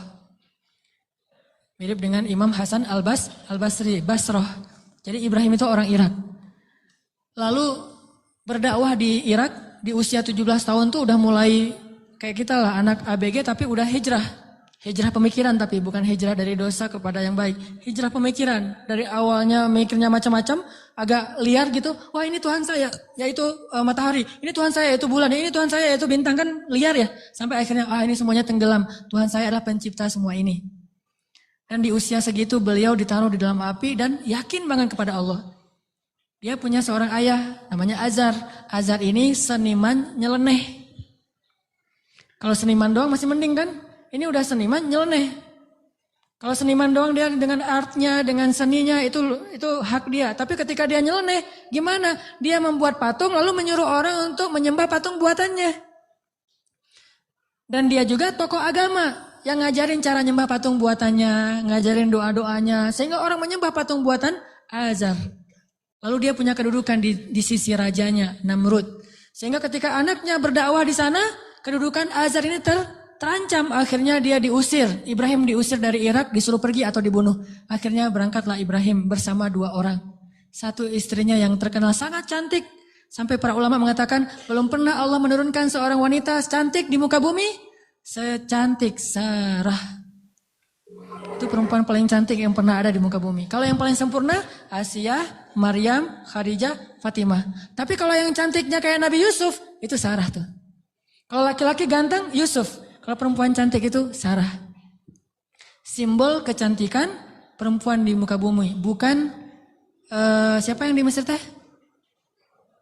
Speaker 1: Mirip dengan Imam Hasan al-Basri, Basroh. Jadi Ibrahim itu orang Irak. Lalu berdakwah di Irak di usia 17 tahun tuh udah mulai kayak kita lah anak ABG tapi udah hijrah Hijrah pemikiran tapi bukan hijrah dari dosa kepada yang baik. Hijrah pemikiran. Dari awalnya mikirnya macam-macam, agak liar gitu. Wah ini Tuhan saya, yaitu matahari. Ini Tuhan saya, yaitu bulan. Ini Tuhan saya, yaitu bintang. Kan liar ya. Sampai akhirnya, ini semuanya tenggelam. Tuhan saya adalah pencipta semua ini. Dan di usia segitu beliau ditaruh di dalam api dan yakin banget kepada Allah. Dia punya seorang ayah, namanya Azar. Azar ini seniman nyeleneh. Kalau seniman doang masih mending kan? Ini udah seniman nyeleneh. Kalau seniman doang dia dengan artnya, dengan seninya itu hak dia. Tapi ketika dia nyeleneh, gimana? Dia membuat patung lalu menyuruh orang untuk menyembah patung buatannya. Dan dia juga tokoh agama yang ngajarin cara nyembah patung buatannya, ngajarin doa-doanya, sehingga orang menyembah patung buatan Azar. Lalu dia punya kedudukan di sisi rajanya, Namrud. Sehingga ketika anaknya berdakwah di sana, kedudukan Azar ini terancam. Akhirnya dia diusir. Ibrahim diusir dari Irak, disuruh pergi atau dibunuh. Akhirnya berangkatlah Ibrahim bersama 2 orang. Satu istrinya yang terkenal sangat cantik. Sampai para ulama mengatakan, belum pernah Allah menurunkan seorang wanita cantik di muka bumi secantik Sarah. Itu perempuan paling cantik yang pernah ada di muka bumi. Kalau yang paling sempurna, Asiyah, Maryam, Khadijah, Fatimah. Tapi kalau yang cantiknya kayak Nabi Yusuf, itu Sarah tuh. Kalau laki-laki ganteng, Yusuf. Kalau perempuan cantik itu Sarah. Simbol kecantikan perempuan di muka bumi. Bukan siapa yang di Mesir teh?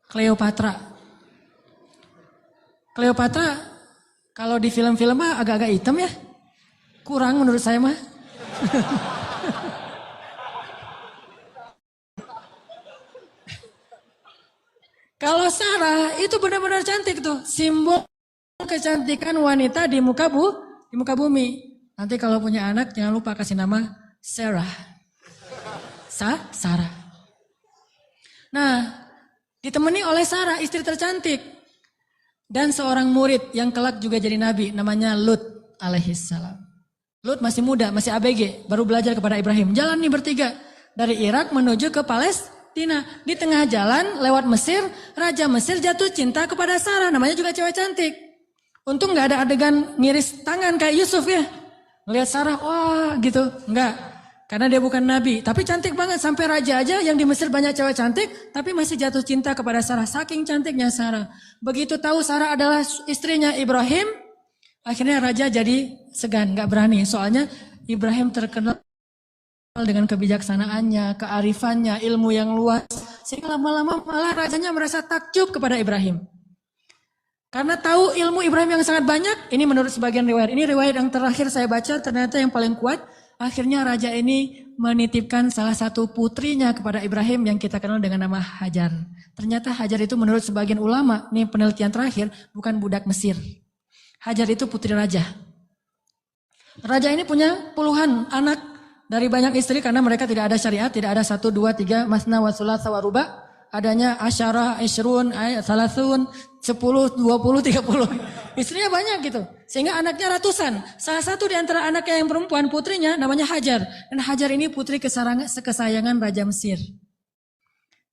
Speaker 1: Cleopatra. Cleopatra kalau di film-film mah agak-agak hitam ya. Kurang menurut saya mah. Kalau Sarah itu benar-benar cantik tuh. Simbol kecantikan wanita di muka bumi. Nanti kalau punya anak jangan lupa kasih nama Sarah. Sarah. Nah, ditemani oleh Sarah, istri tercantik. Dan seorang murid yang kelak juga jadi nabi, namanya Lut alaihissalam. Lut masih muda, masih ABG, baru belajar kepada Ibrahim. Jalan nih bertiga, dari Irak menuju ke Palestina. Di tengah jalan, lewat Mesir, Raja Mesir jatuh cinta kepada Sarah, namanya juga cewek cantik. Untung gak ada adegan ngiris tangan kayak Yusuf ya. Ngeliat Sarah, wah gitu, enggak. Karena dia bukan nabi, tapi cantik banget. Sampai raja aja yang di Mesir banyak cewek cantik, tapi masih jatuh cinta kepada Sarah. Saking cantiknya Sarah. Begitu tahu Sarah adalah istrinya Ibrahim, akhirnya raja jadi segan, gak berani. Soalnya Ibrahim terkenal dengan kebijaksanaannya, kearifannya, ilmu yang luas. Sehingga lama-lama malah rajanya merasa takjub kepada Ibrahim. Karena tahu ilmu Ibrahim yang sangat banyak, ini menurut sebagian riwayat. Ini riwayat yang terakhir saya baca, ternyata yang paling kuat. Akhirnya raja ini menitipkan salah satu putrinya kepada Ibrahim yang kita kenal dengan nama Hajar. Ternyata Hajar itu menurut sebagian ulama, ini penelitian terakhir, bukan budak Mesir. Hajar itu putri raja. Raja ini punya puluhan anak dari banyak istri karena mereka tidak ada syariat, tidak ada 1, 2, 3, masna wa thulatsa wa ruba'. Adanya asyarah, isyrun, salasun, 10, 20, 30. Istrinya banyak gitu. Sehingga anaknya ratusan. Salah satu di antara anaknya yang perempuan, putrinya namanya Hajar. Dan Hajar ini putri kesayangan Raja Mesir.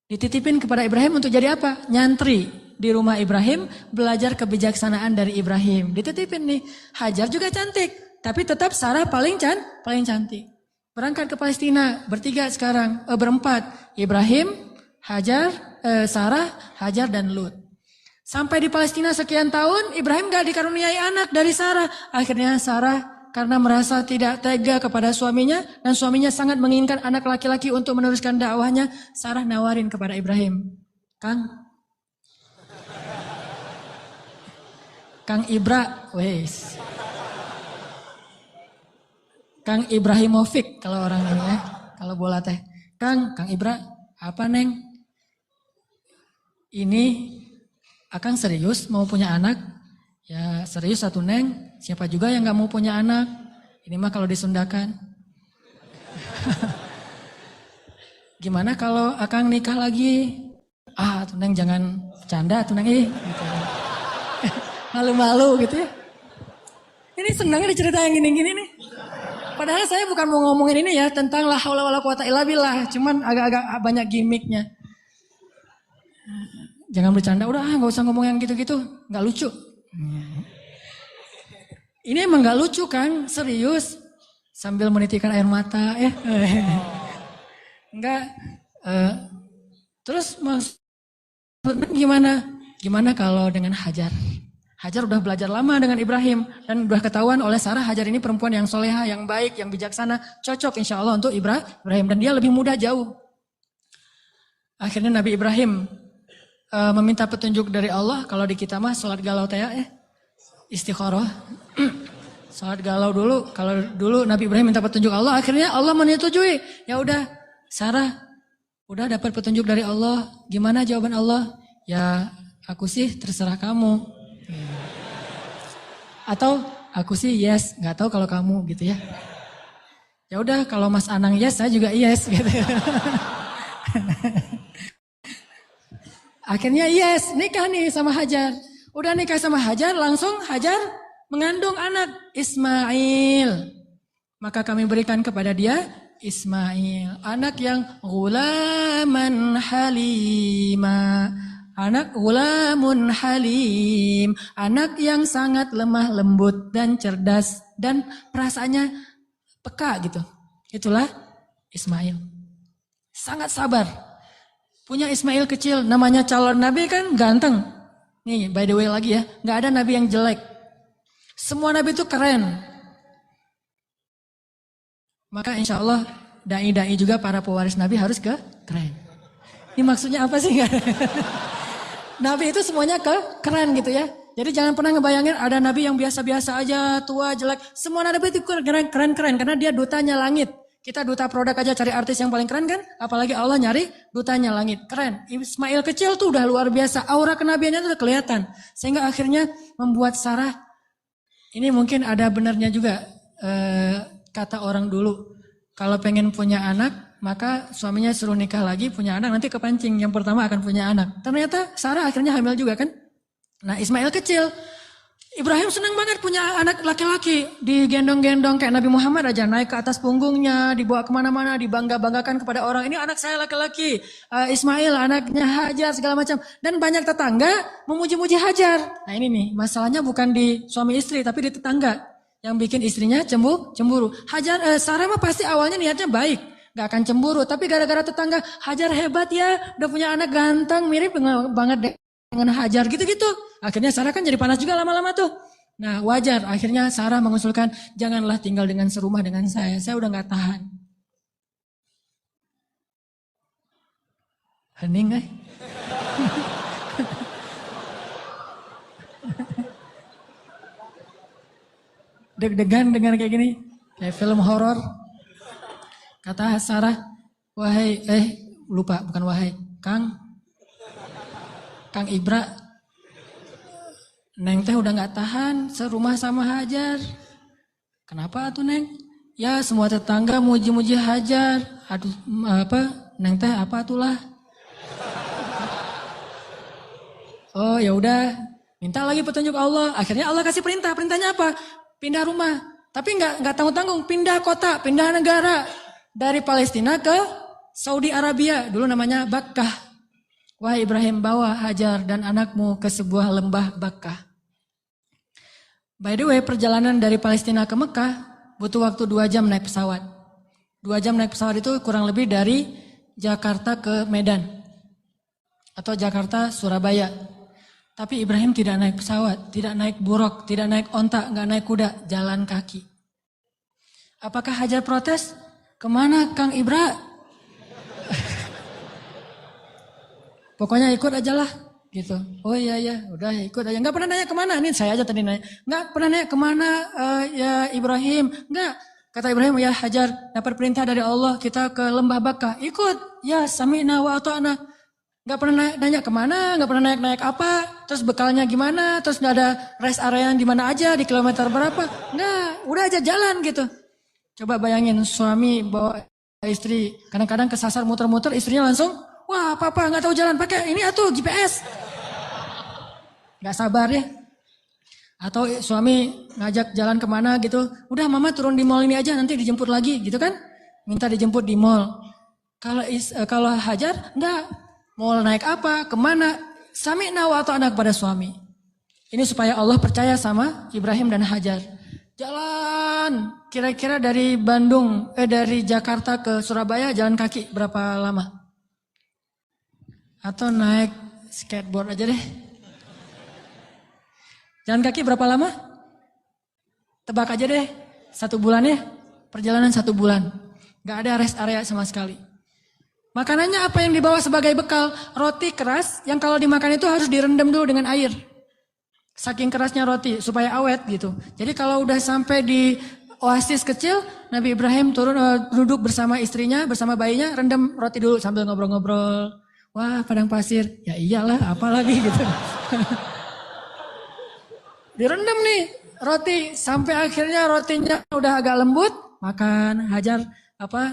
Speaker 1: Dititipin kepada Ibrahim untuk jadi apa? Nyantri di rumah Ibrahim, belajar kebijaksanaan dari Ibrahim. Dititipin nih. Hajar juga cantik. Tapi tetap Sarah paling cantik. Berangkat ke Palestina, bertiga sekarang, berempat. Ibrahim, Hajar, Sarah, Hajar dan Lut. Sampai di Palestina sekian tahun, Ibrahim gak dikaruniai anak dari Sarah. Akhirnya Sarah karena merasa tidak tega kepada suaminya dan suaminya sangat menginginkan anak laki-laki untuk meneruskan dakwahnya, Sarah nawarin kepada Ibrahim, Kang Ibra, wes. Kang Ibrahimovic kalau orang ini ya, kalau bola teh. Kang Ibra, apa neng? Ini Akang serius mau punya anak? Ya serius satu neng, siapa juga yang gak mau punya anak? Ini mah kalau disundakan. Gimana kalau Akang nikah lagi? Tuh neng jangan bercanda tuh neng gitu. Malu-malu gitu ya. Ini senangnya dicerita yang gini-gini nih. Padahal saya bukan mau ngomongin ini ya tentang la haula wala quwata illa billah, cuman agak-agak banyak gimmicknya. Jangan bercanda, udah gak usah ngomong yang gitu-gitu, gak lucu. Ini emang gak lucu kan? Serius. Sambil menitikan air mata ya. Enggak. Terus maksudnya gimana? Gimana kalau dengan Hajar? Hajar udah belajar lama dengan Ibrahim. Dan udah ketahuan oleh Sarah Hajar ini perempuan yang soleha, yang baik, yang bijaksana. Cocok insya Allah untuk Ibrahim. Dan dia lebih muda jauh. Akhirnya Nabi Ibrahim meminta petunjuk dari Allah. Kalau di kita mah sholat galau teh istikharah. Sholat galau dulu. Kalau dulu Nabi Ibrahim minta petunjuk Allah. Akhirnya Allah menyetujui. Ya udah Sarah udah dapat petunjuk dari Allah. Gimana jawaban Allah? Ya aku sih terserah kamu. Atau aku sih yes, nggak tahu kalau kamu gitu ya. Ya udah kalau Mas Anang yes, saya juga yes gitu. Akhirnya yes, nikah nih sama Hajar. Udah nikah sama Hajar, langsung Hajar mengandung anak Ismail. Maka kami berikan kepada dia Ismail, anak yang ghulaman halima. Anak gulamun halim, anak yang sangat lemah lembut dan cerdas dan perasaannya peka gitu. Itulah Ismail. Sangat sabar. Punya Ismail kecil, namanya calon nabi kan ganteng. Nih by the way lagi ya, gak ada nabi yang jelek. Semua nabi itu keren. Maka insya Allah dai-dai juga para pewaris nabi harus keren. Ini maksudnya apa sih? Nabi itu semuanya keren gitu ya. Jadi jangan pernah ngebayangin ada nabi yang biasa-biasa aja, tua, jelek. Semua nabi itu keren-keren karena dia dutanya langit. Kita duta produk aja cari artis yang paling keren kan? Apalagi Allah nyari dutanya langit. Keren. Ismail kecil tuh udah luar biasa. Aura kenabiannya tuh udah kelihatan. Sehingga akhirnya membuat Sarah, ini mungkin ada benarnya juga kata orang dulu. Kalau pengen punya anak, maka suaminya suruh nikah lagi, punya anak, nanti kepancing. Yang pertama akan punya anak. Ternyata Sarah akhirnya hamil juga kan. Nah Ismail kecil. Ibrahim senang banget punya anak laki-laki. Digendong-gendong kayak Nabi Muhammad aja. Naik ke atas punggungnya, dibawa kemana-mana, dibangga-banggakan kepada orang. Ini anak saya laki-laki. Ismail anaknya Hajar segala macam. Dan banyak tetangga memuji-muji Hajar. Nah ini nih, masalahnya bukan di suami istri, tapi di tetangga. Yang bikin istrinya cemburu. Sarah mah pasti awalnya niatnya baik. Gak akan cemburu. Tapi gara-gara tetangga, Hajar hebat ya. Udah punya anak ganteng, mirip banget dengan Hajar gitu-gitu. Akhirnya Sarah kan jadi panas juga lama-lama tuh. Nah wajar. Akhirnya Sarah mengusulkan, janganlah tinggal dengan serumah dengan saya. Saya udah gak tahan. Hening deg-degan dengan kayak gini. Kayak film horor. Kata Sarah, wahai, lupa bukan wahai, Kang Ibra, Neng teh udah gak tahan serumah sama Hajar. Kenapa tuh Neng? Ya semua tetangga muji-muji Hajar. Aduh Neng teh apa itulah? Oh ya udah, minta lagi petunjuk Allah. Akhirnya Allah kasih perintah. Perintahnya apa? Pindah rumah. Tapi nggak tanggung-tanggung. Pindah kota, pindah negara. Dari Palestina ke Saudi Arabia. Dulu namanya Bakkah. Wahai Ibrahim, bawa Hajar dan anakmu ke sebuah lembah Bakkah. By the way, perjalanan dari Palestina ke Mekah butuh waktu 2 jam naik pesawat. 2 jam naik pesawat itu kurang lebih dari Jakarta ke Medan. Atau Jakarta, Surabaya. Tapi Ibrahim tidak naik pesawat, tidak naik buruk, tidak naik onta, nggak naik kuda, jalan kaki. Apakah Hajar protes? Kemana Kang Ibra? Pokoknya ikut aja lah, gitu. Oh iya, udah ikut aja. Nggak pernah nanya kemana, ini saya aja tadi nanya. Nggak pernah nanya kemana ya Ibrahim, nggak. Kata Ibrahim, ya Hajar dapat perintah dari Allah, kita ke lembah Bakkah. Ikut, ya sami'na wa ata'na. Gak pernah nanya kemana, gak pernah naik apa, terus bekalnya gimana, terus gak ada rest area di mana aja, di kilometer berapa. Nggak, udah aja jalan gitu. Coba bayangin suami bawa istri, kadang-kadang kesasar muter-muter, istrinya langsung, wah papa gak tahu jalan, pakai ini atuh GPS. Gak sabar ya. Atau suami ngajak jalan kemana gitu, udah mama turun di mall ini aja, nanti dijemput lagi gitu kan. Minta dijemput di mall. Kalau Hajar, enggak. Mau naik apa, kemana, sami'na wa ata'na kepada suami. Ini supaya Allah percaya sama Ibrahim dan Hajar. Jalan, kira-kira dari dari Jakarta ke Surabaya jalan kaki berapa lama? Atau naik skateboard aja deh. Jalan kaki berapa lama? Tebak aja deh, 1 bulan ya. Perjalanan 1 bulan. Gak ada rest area sama sekali. Makanannya apa yang dibawa sebagai bekal? Roti keras yang kalau dimakan itu harus direndam dulu dengan air. Saking kerasnya roti supaya awet gitu. Jadi kalau udah sampai di oasis kecil, Nabi Ibrahim turun duduk bersama istrinya, bersama bayinya, rendam roti dulu sambil ngobrol-ngobrol. Wah, padang pasir. Ya iyalah, apalagi gitu. Direndam nih roti sampai akhirnya rotinya udah agak lembut, makan. Hajar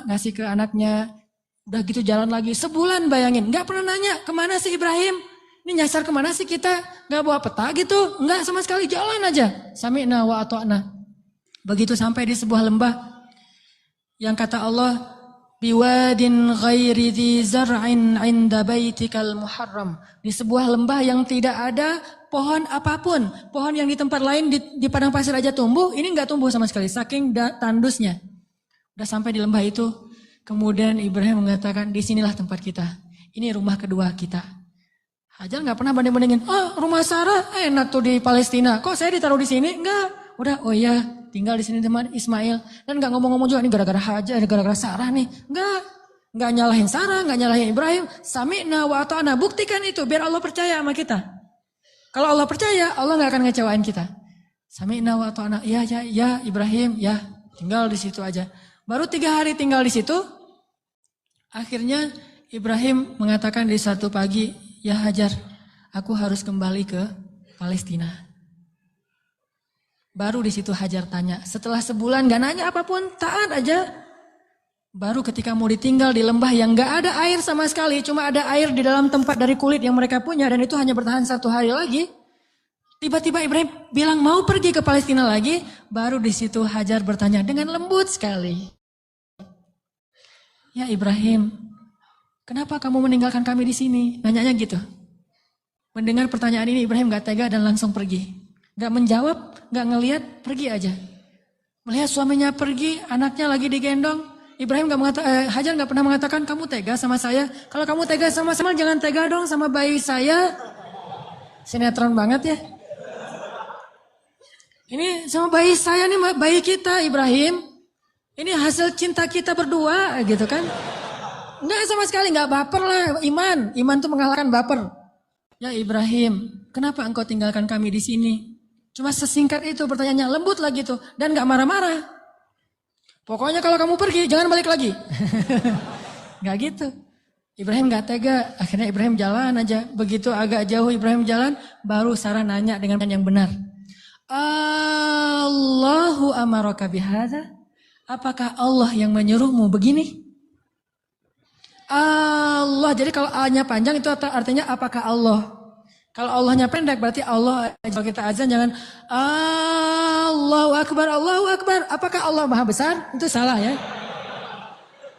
Speaker 1: ngasih ke anaknya. Udah gitu jalan lagi sebulan, bayangin. Nggak pernah nanya kemana sih Ibrahim. Ini nyasar kemana sih kita? Nggak bawa peta gitu? Nggak sama sekali, jalan aja. Sami'na wa ata'na. Begitu sampai di sebuah lembah yang kata Allah, biwadin ghairi dhi zar'in 'inda baitikal muharram. Di sebuah lembah yang tidak ada pohon apapun. Pohon yang di tempat lain di padang pasir aja tumbuh, ini nggak tumbuh sama sekali saking tandusnya. Udah sampai di lembah itu, kemudian Ibrahim mengatakan, disinilah tempat kita. Ini rumah kedua kita. Hajar nggak pernah banding-bandingin, rumah Sarah enak tuh di Palestina, kok saya ditaruh di sini? Enggak, udah, oh iya, tinggal di sini teman Ismail. Dan nggak ngomong-ngomong juga, ini gara-gara Hajar, gara-gara Sarah nih. Nggak nyalahin Sarah, nggak nyalahin Ibrahim. Sami'na wa ata'na, buktikan itu biar Allah percaya sama kita. Kalau Allah percaya, Allah nggak akan ngecewain kita. Sami'na wa ata'na, ya Ibrahim, ya, tinggal di situ aja. Baru 3 hari tinggal di situ, akhirnya Ibrahim mengatakan di satu pagi, ya Hajar, aku harus kembali ke Palestina. Baru di situ Hajar tanya, setelah sebulan gak nanya apapun, taat aja. Baru ketika mau ditinggal di lembah yang gak ada air sama sekali, cuma ada air di dalam tempat dari kulit yang mereka punya, dan itu hanya bertahan 1 hari lagi. Tiba-tiba Ibrahim bilang mau pergi ke Palestina lagi, baru di situ Hajar bertanya dengan lembut sekali. Ya Ibrahim, kenapa kamu meninggalkan kami di sini? Nanyanya gitu. Mendengar pertanyaan ini Ibrahim gak tega dan langsung pergi. Gak menjawab, gak ngelihat, pergi aja. Melihat suaminya pergi, anaknya lagi digendong. Ibrahim Hajar gak pernah mengatakan, kamu tega sama saya? Kalau kamu tega sama saya, jangan tega dong sama bayi saya. Sinetron banget ya. Ini sama bayi saya nih, bayi kita Ibrahim. Ini hasil cinta kita berdua gitu kan. Enggak sama sekali, enggak baper lah. Iman tuh mengalahkan baper. Ya Ibrahim, kenapa engkau tinggalkan kami di sini? Cuma sesingkat itu pertanyaannya, lembut lagi tuh. Dan enggak marah-marah. Pokoknya kalau kamu pergi, jangan balik lagi. Enggak gitu. Ibrahim enggak tega, akhirnya Ibrahim jalan aja. Begitu agak jauh Ibrahim jalan, baru Sarah nanya dengan yang benar. Allahu amaraka bihadza? Apakah Allah yang menyuruhmu begini? Allah, jadi kalau A-nya panjang itu artinya apakah Allah? Kalau Allahnya pendek berarti Allah. Kalau kita azan jangan Allahu Akbar. Apakah Allah Maha Besar? Itu salah ya.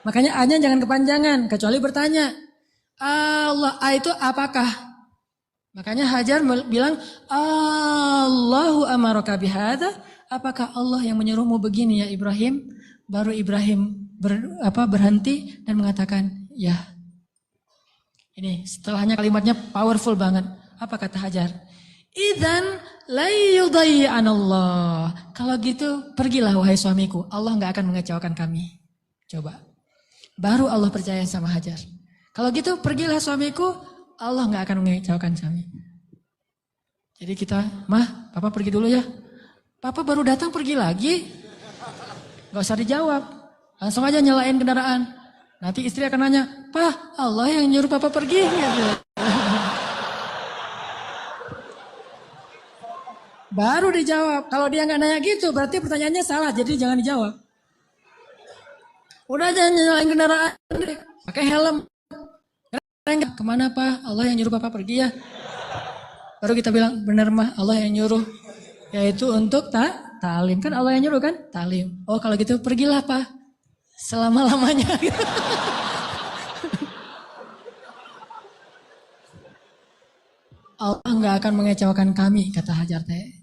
Speaker 1: Makanya A-nya jangan kepanjangan, kecuali bertanya. Allah, A itu apakah? Makanya Hajar bilang Allahu amaraka bihadza? Apakah Allah yang menyuruhmu begini ya Ibrahim? Baru Ibrahim berhenti dan mengatakan, ya. Ini setelahnya kalimatnya powerful banget. Apa kata Hajar? Idzan la yudayyi'anallah. Kalau gitu pergilah wahai suamiku. Allah nggak akan mengecewakan kami. Coba. Baru Allah percaya sama Hajar. Kalau gitu pergilah suamiku. Allah nggak akan mengecewakan kami. Jadi kita, Papa pergi dulu ya. Papa baru datang pergi lagi. Gak usah dijawab. Langsung aja nyalain kendaraan. Nanti istri akan nanya, Pak, Allah yang nyuruh Papa pergi. Baru dijawab. Kalau dia nggak nanya gitu, berarti pertanyaannya salah. Jadi jangan dijawab. Udah aja nyalain kendaraan. Pakai helm. Kemana Pak? Allah yang nyuruh Papa pergi ya. Baru kita bilang, benar mah Allah yang nyuruh. Yaitu untuk ta'lim. Kan Allah yang nyuruh kan? Ta'lim. Oh kalau gitu pergilah Pak. Selama-lamanya. Allah nggak akan mengecewakan kami, kata Hajar teh.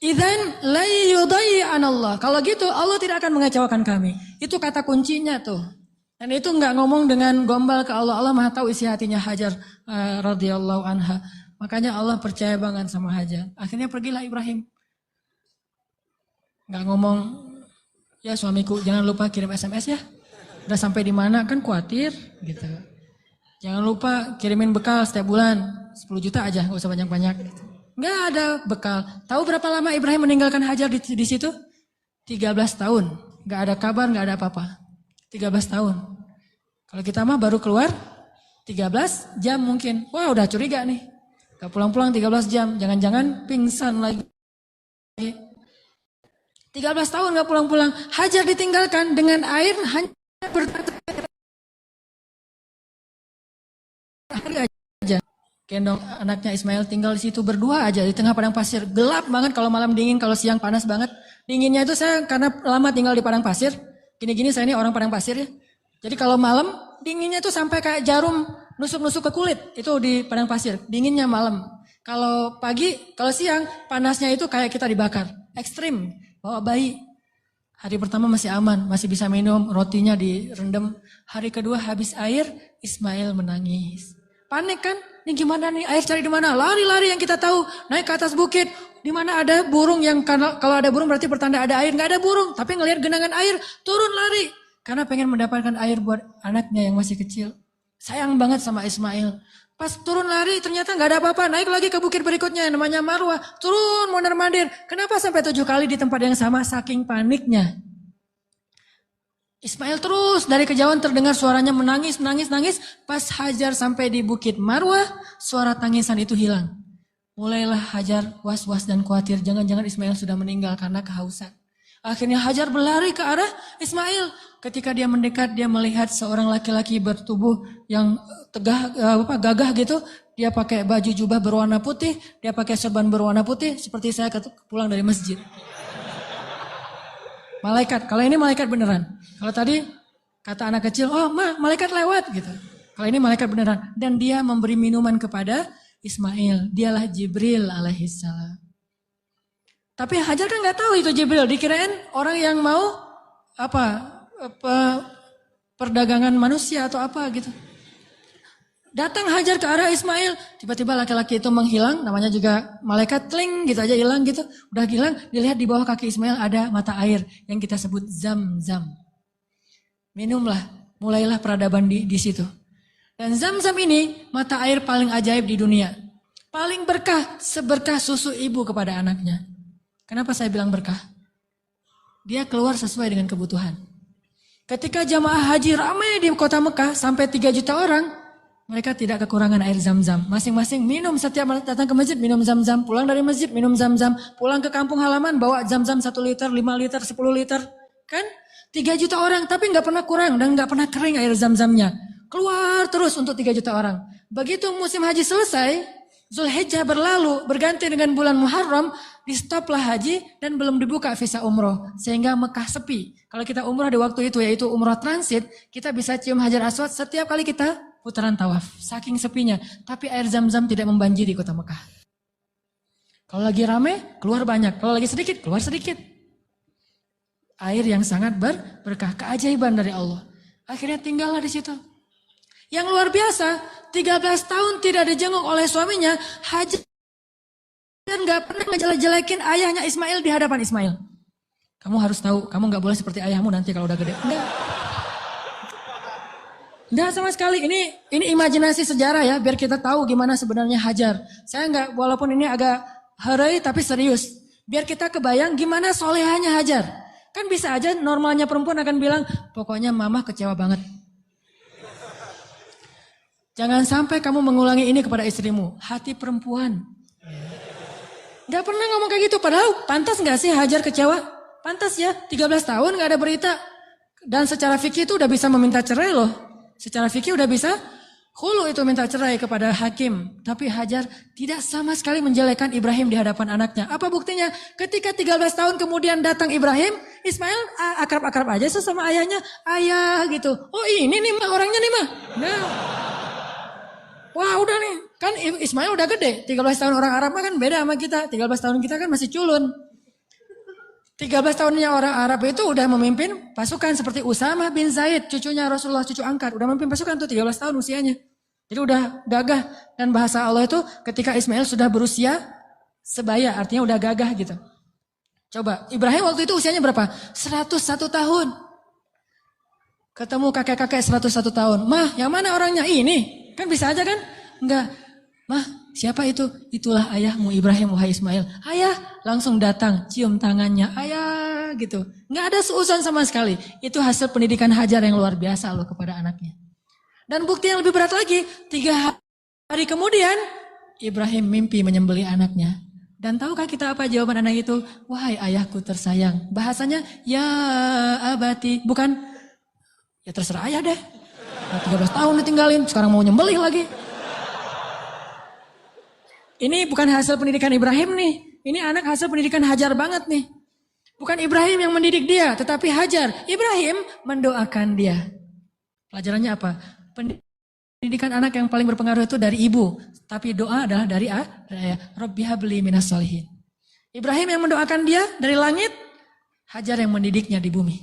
Speaker 1: Idzan la yudayyi'anallah. Kalau gitu Allah tidak akan mengecewakan kami. Itu kata kuncinya tuh. Dan itu enggak ngomong dengan gombal ke Allah. Allah Maha tahu isi hatinya Hajar radhiyallahu anha. Makanya Allah percaya banget sama Hajar. Akhirnya pergilah Ibrahim. Enggak ngomong, ya suamiku jangan lupa kirim SMS ya. Udah sampai di mana kan khawatir gitu. Jangan lupa kirimin bekal setiap bulan 10 juta aja, enggak usah banyak-banyak gitu. Enggak ada bekal. Tahu berapa lama Ibrahim meninggalkan Hajar di situ? 13 tahun. Enggak ada kabar, enggak ada apa-apa. 13 tahun. Kalau kita mah baru keluar 13 jam mungkin. Wah, udah curiga nih. Enggak pulang-pulang 13 jam. Jangan-jangan pingsan lagi. 13 tahun enggak pulang-pulang. Hajar ditinggalkan dengan air hanya aja. Gendong anaknya Ismail tinggal di situ berdua aja di tengah padang pasir. Gelap banget kalau malam dingin, kalau siang panas banget. Dinginnya itu saya karena lama tinggal di padang pasir. Gini-gini saya ini orang padang pasir ya. Jadi kalau malam dinginnya itu sampai kayak jarum nusuk-nusuk ke kulit. Itu di padang pasir. Dinginnya malam. Kalau pagi, kalau siang panasnya itu kayak kita dibakar. Ekstrim. Bawa bayi. Hari pertama masih aman, masih bisa minum, rotinya direndam. Hari kedua habis air, Ismail menangis. Panik kan? Ini gimana nih? Air cari di mana? Lari-lari yang kita tahu. Naik ke atas bukit. Di mana ada burung yang kalau ada burung berarti pertanda ada air. Nggak ada burung. Tapi ngelihat genangan air. Turun lari. Karena pengen mendapatkan air buat anaknya yang masih kecil. Sayang banget sama Ismail. Pas turun lari ternyata nggak ada apa-apa. Naik lagi ke bukit berikutnya. Namanya Marwah. Turun mondar-mandir. Kenapa sampai 7 kali di tempat yang sama? Saking paniknya. Ismail terus dari kejauhan terdengar suaranya menangis. Pas Hajar sampai di bukit Marwah, suara tangisan itu hilang. Mulailah Hajar was-was dan khawatir. Jangan-jangan Ismail sudah meninggal karena kehausan. Akhirnya Hajar berlari ke arah Ismail. Ketika dia mendekat, dia melihat seorang laki-laki bertubuh yang gagah gitu. Dia pakai baju jubah berwarna putih, dia pakai serban berwarna putih. Seperti saya pulang dari masjid. Malaikat, kalau ini malaikat beneran. Kalau tadi kata anak kecil, oh malaikat lewat gitu. Kalau ini malaikat beneran. Dan dia memberi minuman kepada Ismail. Dialah Jibril alaihissalam. Tapi Hajar kan nggak tahu itu Jibril. Dikirain orang yang mau perdagangan manusia atau apa gitu. Datang Hajar ke arah Ismail. Tiba-tiba laki-laki itu menghilang. Namanya juga malaikat tling gitu aja hilang gitu. Udah hilang. Dilihat di bawah kaki Ismail ada mata air. Yang kita sebut Zam-Zam. Minumlah. Mulailah peradaban di situ. Dan Zam-Zam ini mata air paling ajaib di dunia. Paling berkah. Seberkah susu ibu kepada anaknya. Kenapa saya bilang berkah? Dia keluar sesuai dengan kebutuhan. Ketika jamaah haji ramai di kota Mekah sampai 3 juta orang. Mereka tidak kekurangan air Zam-Zam. Masing-masing minum setiap datang ke masjid minum Zam-Zam. Pulang dari masjid minum Zam-Zam. Pulang ke kampung halaman bawa Zam-Zam 1 liter, 5 liter, 10 liter. Kan? 3 juta orang tapi nggak pernah kurang dan nggak pernah kering air Zam-Zamnya. Keluar terus untuk 3 juta orang. Begitu musim haji selesai, Zulhijjah berlalu berganti dengan bulan Muharram, di stoplah haji dan belum dibuka visa umroh. Sehingga Mekah sepi. Kalau kita umroh di waktu itu yaitu umroh transit, kita bisa cium Hajar Aswad setiap kali kita putaran tawaf, saking sepinya. Tapi air Zam-Zam tidak membanjiri kota Mekah. Kalau lagi rame, keluar banyak. Kalau lagi sedikit, keluar sedikit. Air yang sangat berkah, keajaiban dari Allah. Akhirnya tinggallah di situ. Yang luar biasa, 13 tahun tidak dijenguk oleh suaminya, Hajar gak pernah ngejelek-jelekin ayahnya Ismail di hadapan Ismail. Kamu harus tahu, kamu gak boleh seperti ayahmu nanti kalau udah gede. Enggak sama sekali, ini imajinasi sejarah ya, biar kita tahu gimana sebenarnya Hajar. Saya enggak, walaupun ini agak harai tapi serius. Biar kita kebayang gimana solehanya Hajar. Kan bisa aja normalnya perempuan akan bilang, pokoknya mama kecewa banget. Jangan sampai kamu mengulangi ini kepada istrimu. Hati perempuan. Enggak pernah ngomong kayak gitu, padahal pantas enggak sih Hajar kecewa? Pantas ya, 13 tahun enggak ada berita. Dan secara fikih itu udah bisa meminta cerai loh. Secara fikih udah bisa khulu itu minta cerai kepada hakim. Tapi Hajar tidak sama sekali menjelekkan Ibrahim di hadapan anaknya. Apa buktinya? Ketika 13 tahun kemudian datang Ibrahim, Ismail akrab-akrab aja sama ayahnya. Ayah gitu. Oh ini nih mah orangnya nih mah. Nah. Wah udah nih. Kan Ismail udah gede. 13 tahun orang Arab mah kan beda sama kita. 13 tahun kita kan masih culun. 13 tahunnya orang Arab itu udah memimpin pasukan seperti Usamah bin Zaid, cucunya Rasulullah, cucu angkat. Udah memimpin pasukan tuh 13 tahun usianya. Jadi udah gagah. Dan bahasa Allah itu ketika Ismail sudah berusia sebaya, artinya udah gagah gitu. Coba, Ibrahim waktu itu usianya berapa? 101 tahun. Ketemu kakek-kakek 101 tahun. Mah, yang mana orangnya? Ini. Kan bisa aja kan? Enggak. Mah, siapa itu? Itulah ayahmu Ibrahim, wahai Ismail. Ayah, langsung datang, cium tangannya. Ayah, gitu. Enggak ada seuzon sama sekali. Itu hasil pendidikan Hajar yang luar biasa loh kepada anaknya. Dan bukti yang lebih berat lagi, 3 hari kemudian, Ibrahim mimpi menyembelih anaknya. Dan tahukah kita apa jawaban anak itu? Wahai ayahku tersayang. Bahasanya, ya abati. Bukan, ya terserah ayah deh. 13 tahun ditinggalin, sekarang mau nyembelih lagi. Ini bukan hasil pendidikan Ibrahim nih. Ini anak hasil pendidikan Hajar banget nih. Bukan Ibrahim yang mendidik dia, tetapi Hajar. Ibrahim mendoakan dia. Pelajarannya apa? Pendidikan anak yang paling berpengaruh itu dari ibu. Tapi doa adalah dari ayah. Rabbi habli minas solihin. Ibrahim yang mendoakan dia dari langit. Hajar yang mendidiknya di bumi.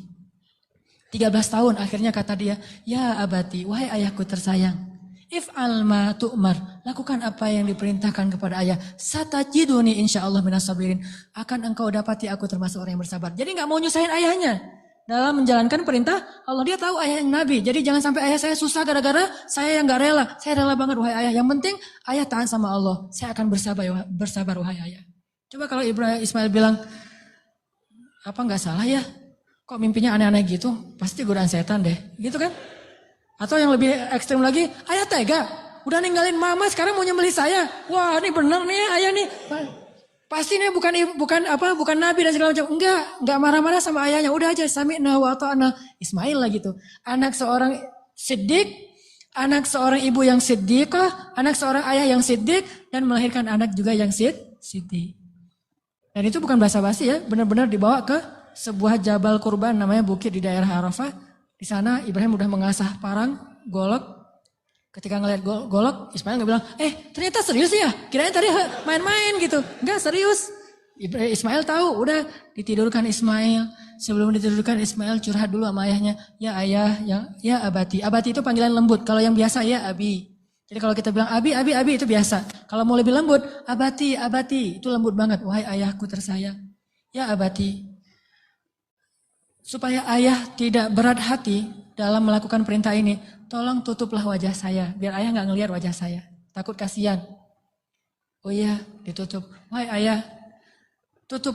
Speaker 1: 13 tahun akhirnya kata dia, ya abati, wahai ayahku tersayang. If'al ma tu'mar, lakukan apa yang diperintahkan kepada ayah. Satajiduni insyaallah minas sabirin. Akan engkau dapati aku termasuk orang yang bersabar. Jadi gak mau nyusahin ayahnya. Dalam menjalankan perintah Allah, dia tahu ayah yang nabi. Jadi jangan sampai ayah saya susah gara-gara saya yang gak rela. Saya rela banget wahai ayah. Yang penting ayah taat sama Allah. Saya akan bersabar wahai ayah. Coba kalau Ismail bilang, apa gak salah ya? Kok mimpinya aneh-aneh gitu? Pasti godaan setan deh. Gitu kan? Atau yang lebih ekstrem lagi, ayah tega. Udah ninggalin mama sekarang mau nyembelih saya. Wah ini bener nih ayah nih. Pasti nih bukan nabi dan segala macam. Enggak marah-marah sama ayahnya. Udah aja sami'na wa ata'na. Ismail lah gitu. Anak seorang siddiq, anak seorang ibu yang siddiqah, anak seorang ayah yang siddiq, dan melahirkan anak juga yang siddiq. Dan itu bukan basa-basi ya, benar-benar dibawa ke sebuah jabal kurban namanya bukit di daerah Arafah. Di sana Ibrahim udah mengasah parang, golok. Ketika ngelihat golok, Ismail nggak bilang, ternyata serius ya? Kirain tadi main-main gitu. Enggak, serius. Ismail tahu, udah ditidurkan Ismail. Sebelum ditidurkan Ismail curhat dulu sama ayahnya. Ya ayah, ya abati. Abati itu panggilan lembut. Kalau yang biasa ya abi. Jadi kalau kita bilang abi itu biasa. Kalau mau lebih lembut, abati, itu lembut banget. Wahai ayahku tersayang. Ya abati. Supaya ayah tidak berat hati dalam melakukan perintah ini, tolong tutuplah wajah saya, biar ayah nggak ngelihat wajah saya. Takut kasihan. Oh iya, ditutup. Wahai ayah, tutup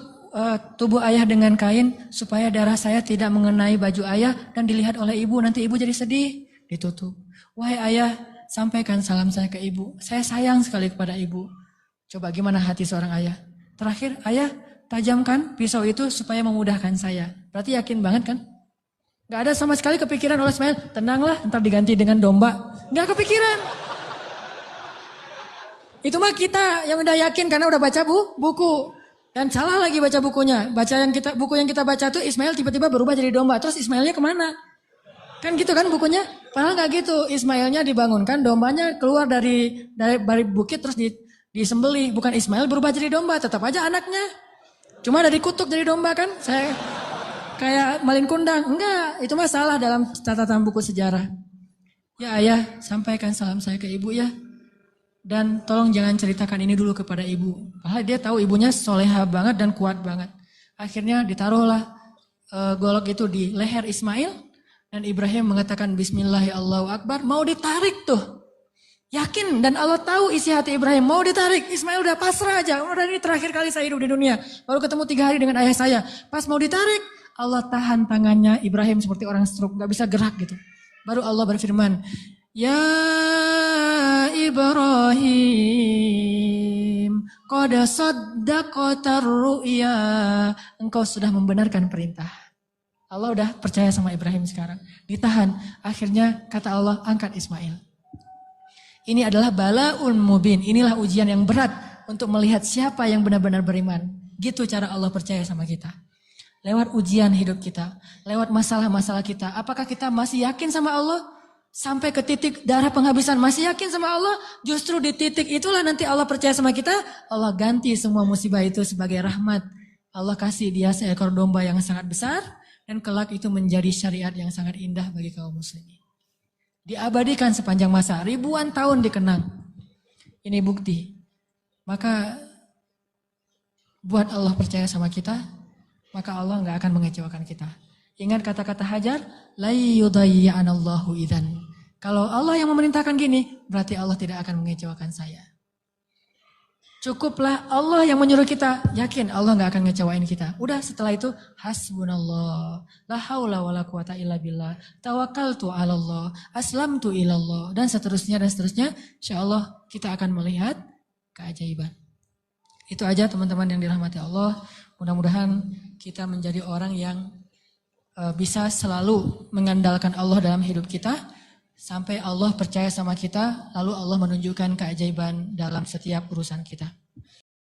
Speaker 1: tubuh ayah dengan kain supaya darah saya tidak mengenai baju ayah dan dilihat oleh ibu. Nanti ibu jadi sedih. Ditutup. Wahai ayah, sampaikan salam saya ke ibu. Saya sayang sekali kepada ibu. Coba gimana hati seorang ayah? Terakhir, ayah, tajamkan pisau itu supaya memudahkan saya. Berarti yakin banget kan? Gak ada sama sekali kepikiran oleh Ismail, tenanglah ntar diganti dengan domba. Gak kepikiran. Itu mah kita yang udah yakin karena udah baca buku. Dan salah lagi baca bukunya. Buku yang kita baca tuh Ismail tiba-tiba berubah jadi domba. Terus Ismailnya kemana? Kan gitu kan bukunya? Padahal gak gitu. Ismailnya dibangunkan, dombanya keluar dari bukit terus disembeli. Bukan Ismail berubah jadi domba, tetap aja anaknya. Cuma dari kutuk jadi domba kan? Saya kayak malin kundang. Enggak, itu mah salah dalam catatan buku sejarah. Ya ayah, sampaikan salam saya ke ibu ya. Dan tolong jangan ceritakan ini dulu kepada ibu. Padahal dia tahu ibunya soleha banget dan kuat banget. Akhirnya ditaruhlah golok itu di leher Ismail. Dan Ibrahim mengatakan Bismillahirrahmanirrahim. Mau ditarik tuh. Yakin dan Allah tahu isi hati Ibrahim. Mau ditarik. Ismail udah pasrah aja. Udah ini terakhir kali saya hidup di dunia. Baru ketemu 3 hari dengan ayah saya. Pas mau ditarik. Allah tahan tangannya Ibrahim seperti orang stroke. Gak bisa gerak gitu. Baru Allah berfirman. Ya Ibrahim. Qad saddaqatar ru'ya. Engkau sudah membenarkan perintah. Allah udah percaya sama Ibrahim sekarang. Ditahan. Akhirnya kata Allah angkat Ismail. Ini adalah balaun mubin. Inilah ujian yang berat untuk melihat siapa yang benar-benar beriman. Gitu cara Allah percaya sama kita. Lewat ujian hidup kita. Lewat masalah-masalah kita. Apakah kita masih yakin sama Allah? Sampai ke titik darah penghabisan. Masih yakin sama Allah? Justru di titik itulah nanti Allah percaya sama kita. Allah ganti semua musibah itu sebagai rahmat. Allah kasih dia seekor domba yang sangat besar dan kelak itu menjadi syariat yang sangat indah bagi kaum muslimin. Diabadikan sepanjang masa, ribuan tahun dikenang. Ini bukti. Maka buat Allah percaya sama kita, maka Allah nggak akan mengecewakan kita. Ingat kata-kata Hajar, la yudayyi'anallahu idzan. Kalau Allah yang memerintahkan gini, berarti Allah tidak akan mengecewakan saya. Cukuplah Allah yang menyuruh kita, yakin Allah nggak akan ngecewain kita. Udah setelah itu hasbunallah, la haula wala quwata illa billah, tawakkaltu 'alallah, aslamtu ilallah dan seterusnya. Insyaallah kita akan melihat keajaiban. Itu aja teman-teman yang dirahmati Allah. Mudah-mudahan kita menjadi orang yang bisa selalu mengandalkan Allah dalam hidup kita sampai Allah percaya sama kita, lalu Allah menunjukkan keajaiban dalam setiap urusan kita.